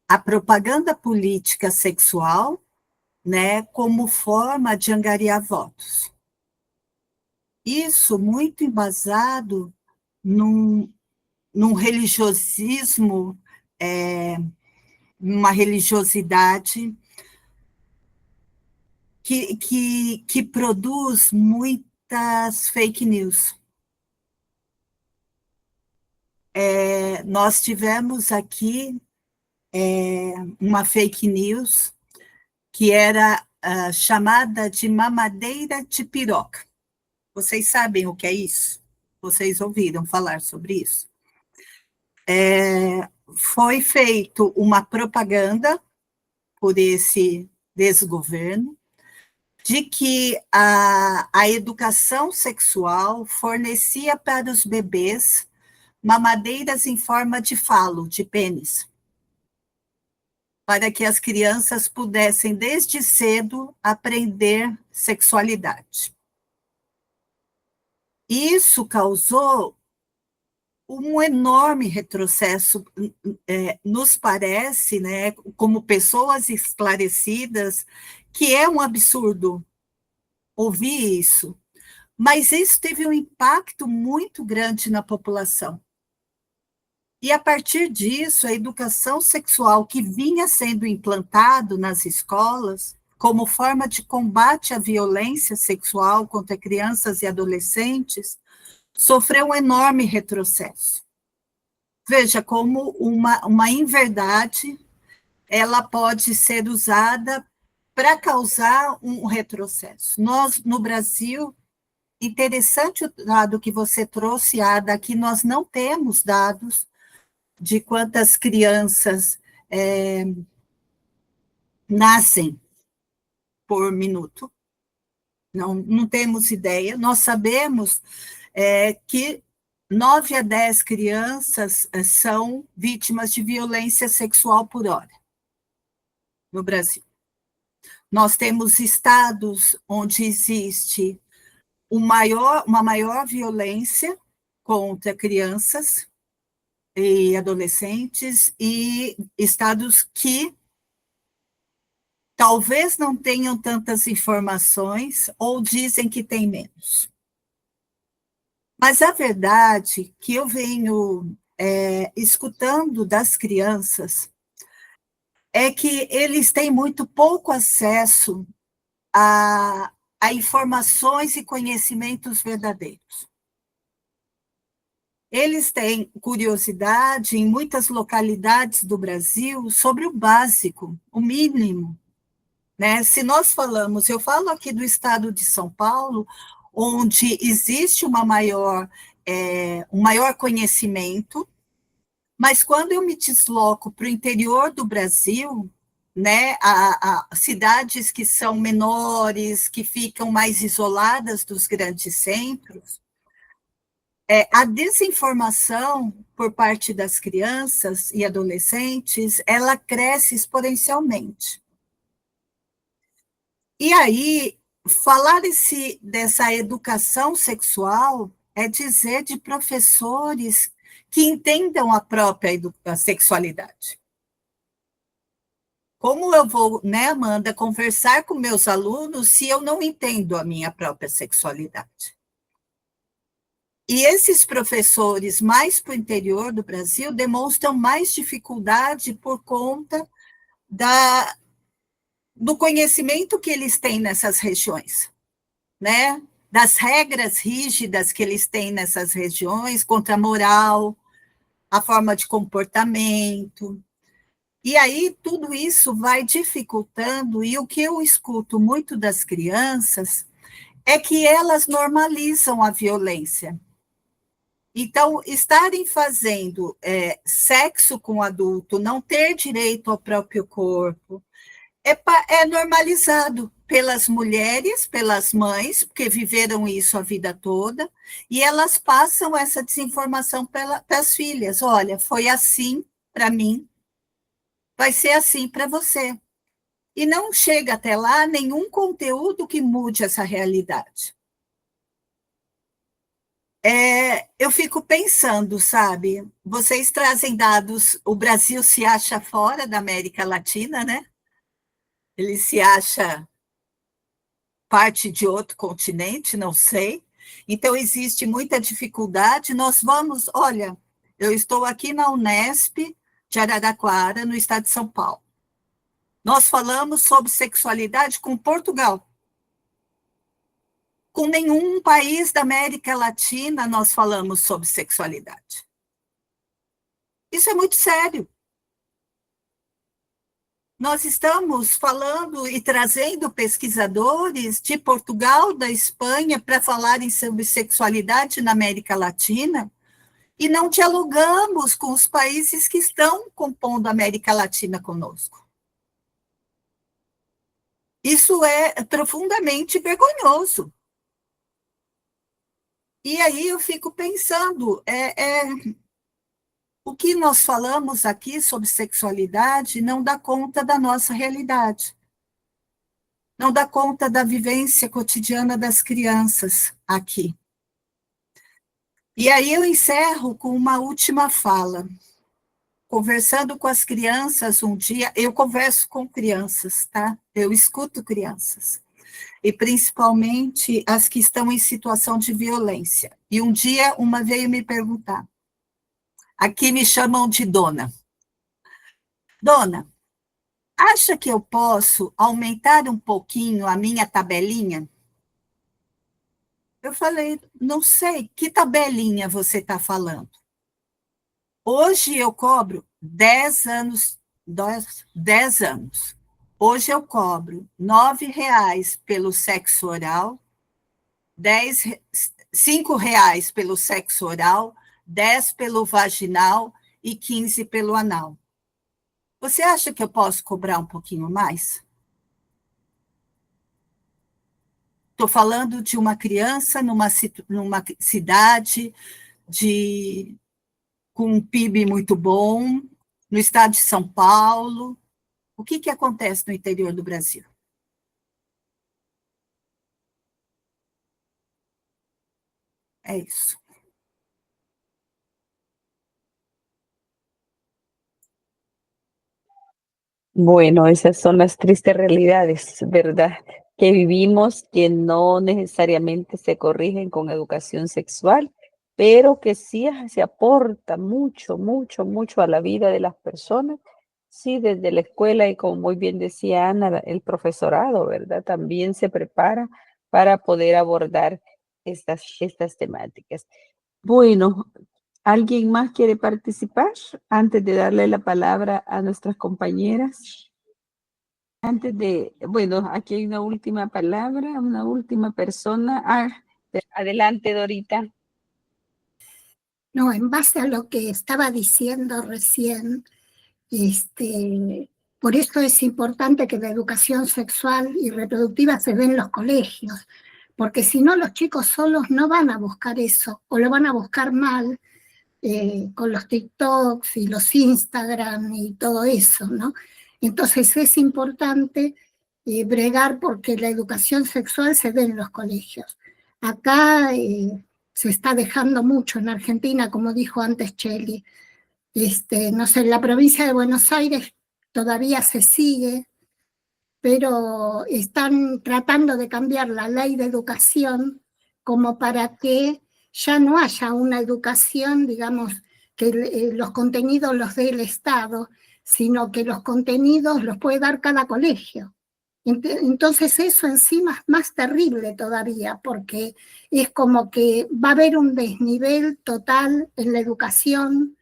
a propaganda política sexual, né, como forma de angariar votos. Isso muito embasado num religiosismo, uma religiosidade que produz muitas fake news. Nós tivemos aqui uma fake news que era chamada de mamadeira de piroca. Vocês sabem o que é isso? Vocês ouviram falar sobre isso? foi feito uma propaganda por esse desgoverno de que a educação sexual fornecia para os bebês mamadeiras em forma de falo, de pênis, para que as crianças pudessem, desde cedo, aprender sexualidade. Isso causou um enorme retrocesso, nos parece, né, como pessoas esclarecidas, que é um absurdo ouvir isso, mas isso teve um impacto muito grande na população. E, a partir disso, a educação sexual que vinha sendo implantado nas escolas, como forma de combate à violência sexual contra crianças e adolescentes, sofreu um enorme retrocesso. Veja como uma inverdade, ela pode ser usada para causar um retrocesso. Nós, no Brasil, interessante o dado que você trouxe, Ada, que nós não temos dados de quantas crianças nascem por minuto. Não temos ideia. Nós sabemos que 9 a 10 crianças são vítimas de violência sexual por hora no Brasil. Nós temos estados onde existe uma maior violência contra crianças e adolescentes, e estados que talvez não tenham tantas informações ou dizem que tem menos. Mas a verdade que eu venho escutando das crianças é que eles têm muito pouco acesso a informações e conhecimentos verdadeiros. Eles têm curiosidade em muitas localidades do Brasil sobre o básico, o mínimo, né? Se nós falamos, eu falo aqui do estado de São Paulo, onde existe um maior conhecimento, mas quando eu me desloco para o interior do Brasil, né, a cidades que são menores, que ficam mais isoladas dos grandes centros, a desinformação por parte das crianças e adolescentes, ela cresce exponencialmente. E aí, falar dessa educação sexual é dizer de professores que entendam a própria sexualidade. Como eu vou, né, Amanda, conversar com meus alunos se eu não entendo a minha própria sexualidade? E esses professores mais para o interior do Brasil demonstram mais dificuldade por conta do conhecimento que eles têm nessas regiões, né? Das regras rígidas que eles têm nessas regiões, contra a moral, a forma de comportamento. E aí tudo isso vai dificultando, e o que eu escuto muito das crianças é que elas normalizam a violência. Então, estarem fazendo sexo com adulto, não ter direito ao próprio corpo, é normalizado pelas mulheres, pelas mães, porque viveram isso a vida toda, e elas passam essa desinformação para as filhas. Olha, foi assim para mim, vai ser assim para você. E não chega até lá nenhum conteúdo que mude essa realidade. Eu fico pensando, sabe, vocês trazem dados, o Brasil se acha fora da América Latina, né? Ele se acha parte de outro continente, não sei. Então, existe muita dificuldade. Nós vamos, olha, eu estou aqui na Unesp de Araraquara, no estado de São Paulo. Nós falamos sobre sexualidade com Portugal. Com nenhum país da América Latina nós falamos sobre sexualidade. Isso é muito sério. Nós estamos falando e trazendo pesquisadores de Portugal, da Espanha, para falarem sobre sexualidade na América Latina, e não dialogamos com os países que estão compondo a América Latina conosco. Isso é profundamente vergonhoso. E aí eu fico pensando, o que nós falamos aqui sobre sexualidade não dá conta da nossa realidade. Não dá conta da vivência cotidiana das crianças aqui. E aí eu encerro com uma última fala. Conversando com as crianças um dia, eu converso com crianças, tá? Eu escuto crianças. E principalmente as que estão em situação de violência. E um dia uma veio me perguntar. Aqui me chamam de dona. Dona, acha que eu posso aumentar um pouquinho a minha tabelinha? Eu falei, não sei, que tabelinha você está falando? Hoje eu cobro 10 anos, 10 anos. Hoje eu cobro R$ 9 pelo sexo oral, R$ 5 pelo sexo oral, 10 pelo vaginal e 15 pelo anal. Você acha que eu posso cobrar um pouquinho mais? Estou falando de uma criança numa cidade com um PIB muito bom, no estado de São Paulo. O que acontece no interior do Brasil? É isso. Bueno, esas son las tristes realidades, ¿verdad? Que vivimos, que no necesariamente se corrigen con educación sexual, pero que sí se aporta mucho, mucho, mucho a la vida de las personas. Sí, desde la escuela y como muy bien decía Ana, el profesorado, ¿verdad? También se prepara para poder abordar estas temáticas. Bueno, ¿alguien más quiere participar antes de darle la palabra a nuestras compañeras? Bueno, aquí hay una última palabra, una última persona. Adelante, Dorita. No, en base a lo que estaba diciendo recién, por eso es importante que la educación sexual y reproductiva se dé en los colegios, porque si no los chicos solos no van a buscar eso, o lo van a buscar mal, con los TikToks y los Instagram y todo eso, ¿no? Entonces es importante bregar porque la educación sexual se dé en los colegios. Acá se está dejando mucho en Argentina, como dijo antes Cheli. No sé, en la provincia de Buenos Aires todavía se sigue, pero están tratando de cambiar la ley de educación como para que ya no haya una educación, digamos, que los contenidos los dé el Estado, sino que los contenidos los puede dar cada colegio. Entonces eso encima es más terrible todavía, porque es como que va a haber un desnivel total en la educación,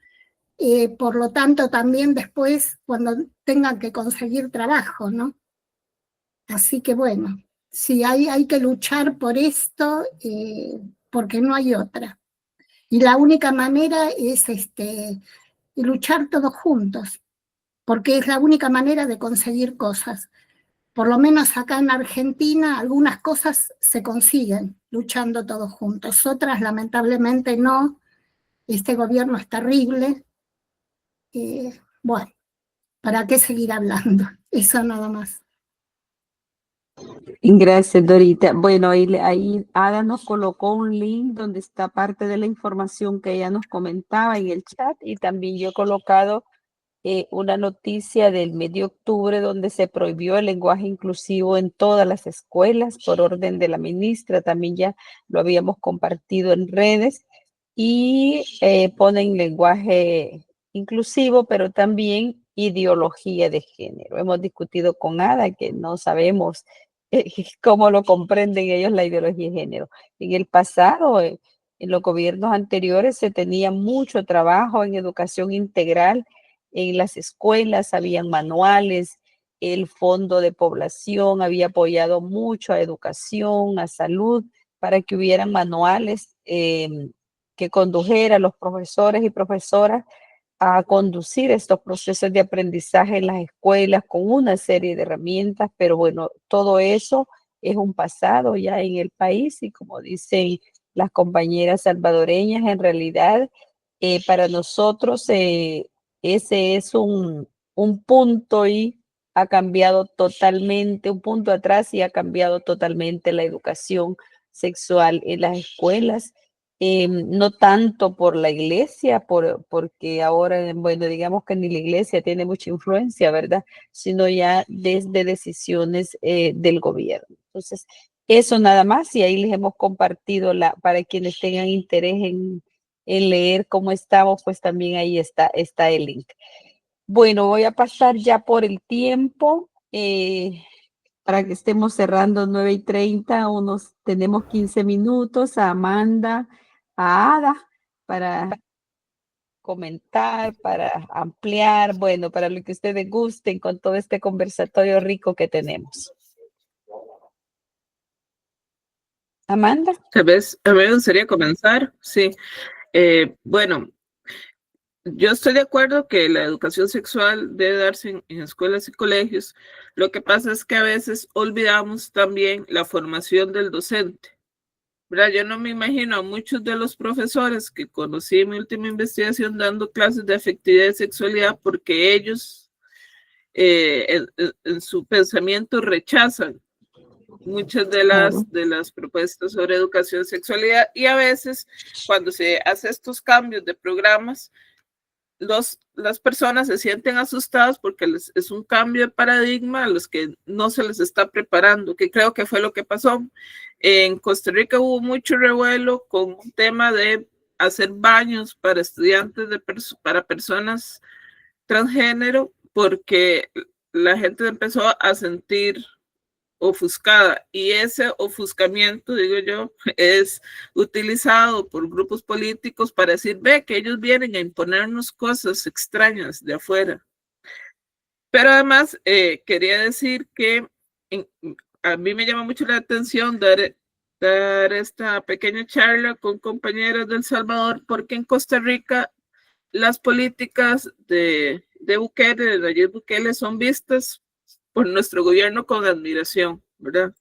por lo tanto también después cuando tengan que conseguir trabajo, ¿no? Así que bueno, sí, hay que luchar por esto, porque no hay otra. Y la única manera es luchar todos juntos, porque es la única manera de conseguir cosas. Por lo menos acá en Argentina algunas cosas se consiguen luchando todos juntos, otras lamentablemente no. Este gobierno es terrible. Bueno, ¿para qué seguir hablando? Eso nada más. Gracias, Dorita. Bueno, ahí Ada nos colocó un link donde está parte de la información que ella nos comentaba en el chat, y también yo he colocado una noticia del mes de octubre donde se prohibió el lenguaje inclusivo en todas las escuelas por orden de la ministra. También ya lo habíamos compartido en redes, y ponen lenguaje inclusivo, pero también ideología de género. Hemos discutido con Ada que no sabemos cómo lo comprenden ellos la ideología de género. En el pasado, en los gobiernos anteriores, se tenía mucho trabajo en educación integral en las escuelas, habían manuales, el Fondo de Población había apoyado mucho a educación, a salud, para que hubieran manuales que condujera a los profesores y profesoras a conducir estos procesos de aprendizaje en las escuelas con una serie de herramientas, pero bueno, todo eso es un pasado ya en el país y como dicen las compañeras salvadoreñas, en realidad para nosotros ese es un punto y ha cambiado totalmente, un punto atrás y ha cambiado totalmente la educación sexual en las escuelas. No tanto por la iglesia, porque ahora, bueno, digamos que ni la iglesia tiene mucha influencia, ¿verdad? Sino ya desde decisiones del gobierno. Entonces, eso nada más, y ahí les hemos compartido para quienes tengan interés en leer cómo estamos, pues también ahí está el link. Bueno, voy a pasar ya por el tiempo. Para que estemos cerrando 9:30, tenemos 15 minutos a Amanda, a Ada, para comentar, para ampliar, bueno, para lo que ustedes gusten con todo este conversatorio rico que tenemos. Amanda. A mí me gustaría comenzar, sí. Bueno, yo estoy de acuerdo que la educación sexual debe darse en escuelas y colegios. Lo que pasa es que a veces olvidamos también la formación del docente, ¿verdad? Yo no me imagino a muchos de los profesores que conocí en mi última investigación dando clases de afectividad y sexualidad porque ellos en su pensamiento rechazan muchas de las propuestas sobre educación sexualidad y a veces cuando se hace estos cambios de programas las personas se sienten asustadas porque es un cambio de paradigma a los que no se les está preparando, que creo que fue lo que pasó. En Costa Rica hubo mucho revuelo con un tema de hacer baños para estudiantes, para personas transgénero, porque la gente empezó a sentir ofuscada y ese ofuscamiento, digo yo, es utilizado por grupos políticos para decir, ve que ellos vienen a imponernos cosas extrañas de afuera. Pero además quería decir que a mí me llama mucho la atención dar esta pequeña charla con compañeras de El Salvador porque en Costa Rica las políticas de Bukele, de Nayib Bukele, son vistas por nuestro gobierno con admiración, ¿verdad?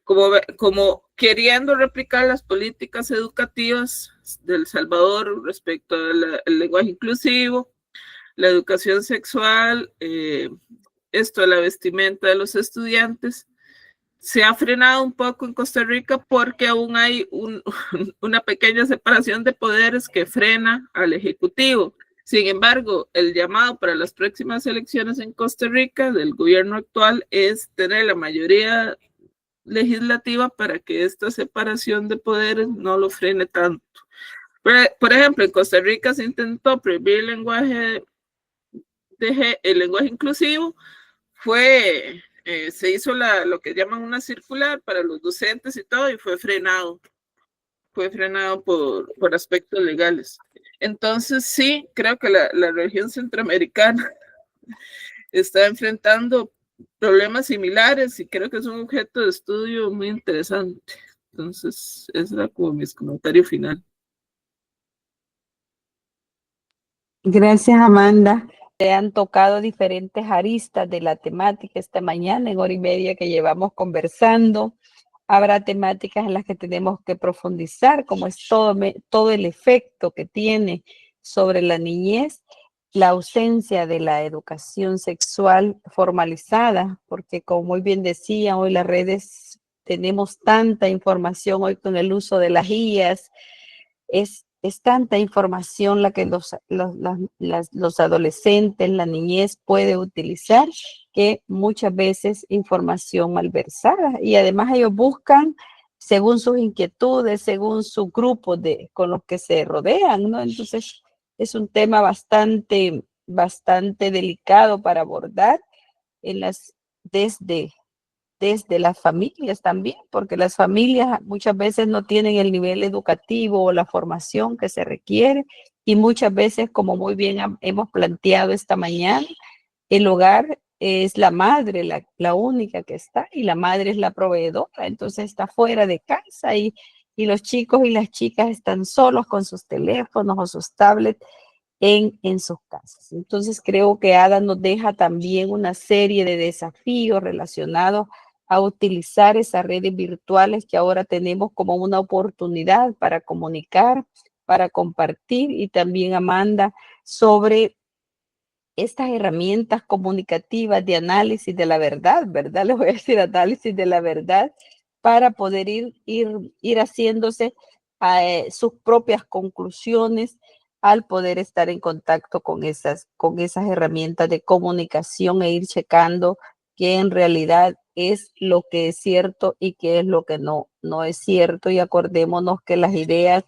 Como queriendo replicar las políticas educativas de El Salvador respecto al lenguaje inclusivo, la educación sexual, esto de la vestimenta de los estudiantes. Se ha frenado un poco en Costa Rica porque aún hay una pequeña separación de poderes que frena al Ejecutivo. Sin embargo, el llamado para las próximas elecciones en Costa Rica del gobierno actual es tener la mayoría legislativa para que esta separación de poderes no lo frene tanto. Por ejemplo, en Costa Rica se intentó prohibir el lenguaje inclusivo, se hizo lo que llaman una circular para los docentes y todo, y fue frenado por aspectos legales. Entonces, sí, creo que la región centroamericana está enfrentando problemas similares y creo que es un objeto de estudio muy interesante. Entonces, ese era como mi comentario final. Gracias, Amanda. Se han tocado diferentes aristas de la temática esta mañana, en hora y media que llevamos conversando. Habrá temáticas en las que tenemos que profundizar, como es todo el efecto que tiene sobre la niñez, la ausencia de la educación sexual formalizada, porque como muy bien decía, hoy las redes tenemos tanta información, hoy con el uso de las guías, es tanta información la que los adolescentes, la niñez puede utilizar, que muchas veces información malversada, y además ellos buscan según sus inquietudes, según su grupo con los que se rodean, ¿no? Entonces es un tema bastante delicado para abordar desde las familias también, porque las familias muchas veces no tienen el nivel educativo o la formación que se requiere, y muchas veces, como muy bien hemos planteado esta mañana, el hogar es la madre, la única que está, y la madre es la proveedora, entonces está fuera de casa y y los chicos y las chicas están solos con sus teléfonos o sus tablets en sus casas. Entonces creo que Ada nos deja también una serie de desafíos relacionados a utilizar esas redes virtuales que ahora tenemos como una oportunidad para comunicar, para compartir, y también Amanda sobre estas herramientas comunicativas de análisis de la verdad, ¿verdad? Les voy a decir análisis de la verdad para poder ir haciéndose sus propias conclusiones al poder estar en contacto con esas herramientas de comunicación e ir checando qué en realidad es lo que es cierto y qué es lo que no es cierto. Y acordémonos que las ideas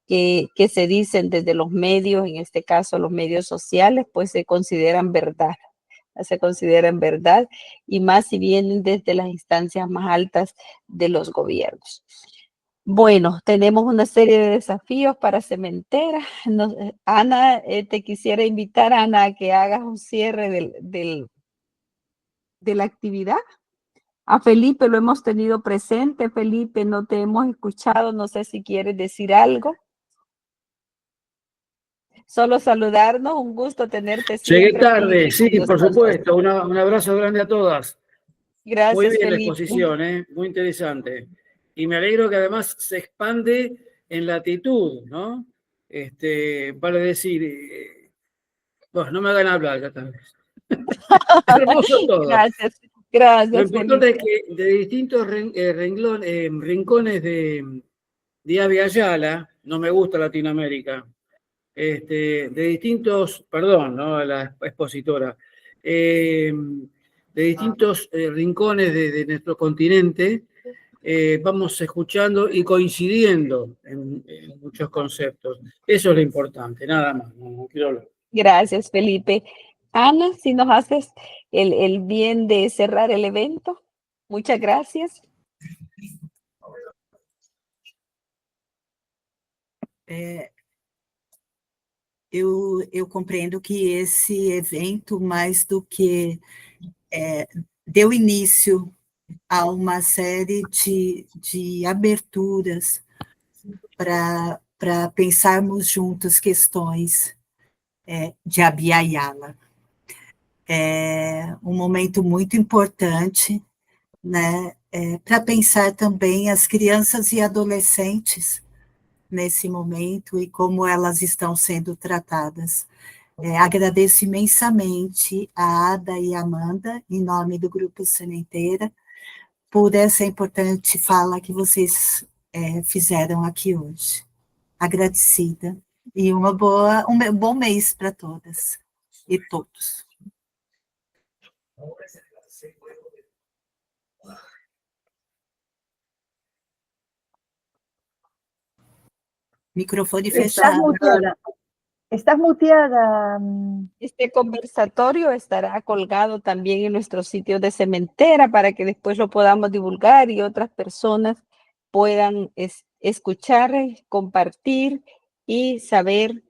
que se dicen desde los medios, en este caso los medios sociales, pues se consideran verdad, y más si vienen desde las instancias más altas de los gobiernos. Bueno, tenemos una serie de desafíos para Cementera. Ana, te quisiera invitar, Ana, a que hagas un cierre de la actividad. A Felipe lo hemos tenido presente. Felipe, no te hemos escuchado, no sé si quieres decir algo. Solo saludarnos, un gusto tenerte siempre. Llegué tarde, Felipe, sí, por supuesto. Un abrazo grande a todas. Gracias, muy bien Felipe. La exposición, muy interesante. Y me alegro que además se expande en latitud, ¿no? Vale decir, bueno, no me hagan hablar ya tal vez. Hermoso todo. Gracias, Lo importante Felipe. es que de distintos rincones de Avia Yala, no me gusta Latinoamérica, de distintos, perdón, ¿no? A la expositora, de distintos rincones de nuestro continente, vamos escuchando y coincidiendo en muchos conceptos. Eso es lo importante, nada más. No quiero hablar. Gracias, Felipe. Ana, si nos haces el bien de cerrar el evento. Muchas gracias. Eu compreendo que esse evento, mais do que deu início a uma série de aberturas para pensarmos juntos questões de Abya Yala. É um momento muito importante, né, para pensar também as crianças e adolescentes nesse momento e como elas estão sendo tratadas. Agradeço imensamente a Ada e a Amanda, em nome do Grupo Sementeira, por essa importante fala que vocês fizeram aqui hoje. Agradecida. E um bom mês para todas e todos. Microfone fechado. Estás muteada. Este conversatorio estará colgado también en nuestro sitio de Cementera para que después lo podamos divulgar y otras personas puedan escuchar, compartir y saber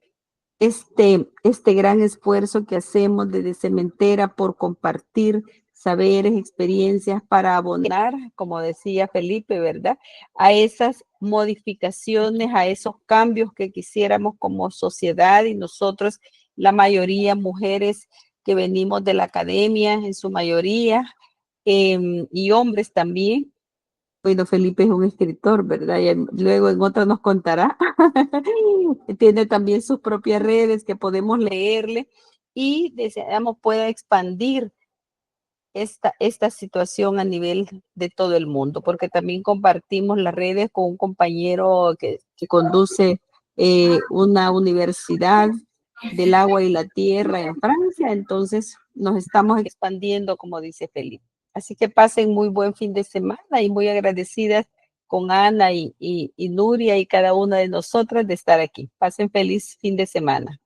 este gran esfuerzo que hacemos desde Cementera por compartir saberes, experiencias para abonar, como decía Felipe, ¿verdad? A esas modificaciones, a esos cambios que quisiéramos como sociedad, y nosotros, la mayoría mujeres que venimos de la academia, en su mayoría, y hombres también. Bueno, Felipe es un escritor, ¿verdad? Y luego en otra nos contará. Tiene también sus propias redes que podemos leerle y deseamos pueda expandir esta situación a nivel de todo el mundo, porque también compartimos las redes con un compañero que conduce una universidad del agua y la tierra en Francia, entonces nos estamos expandiendo, como dice Felipe. Así que pasen muy buen fin de semana y muy agradecidas con Ana y Nuria y cada una de nosotras de estar aquí. Pasen feliz fin de semana.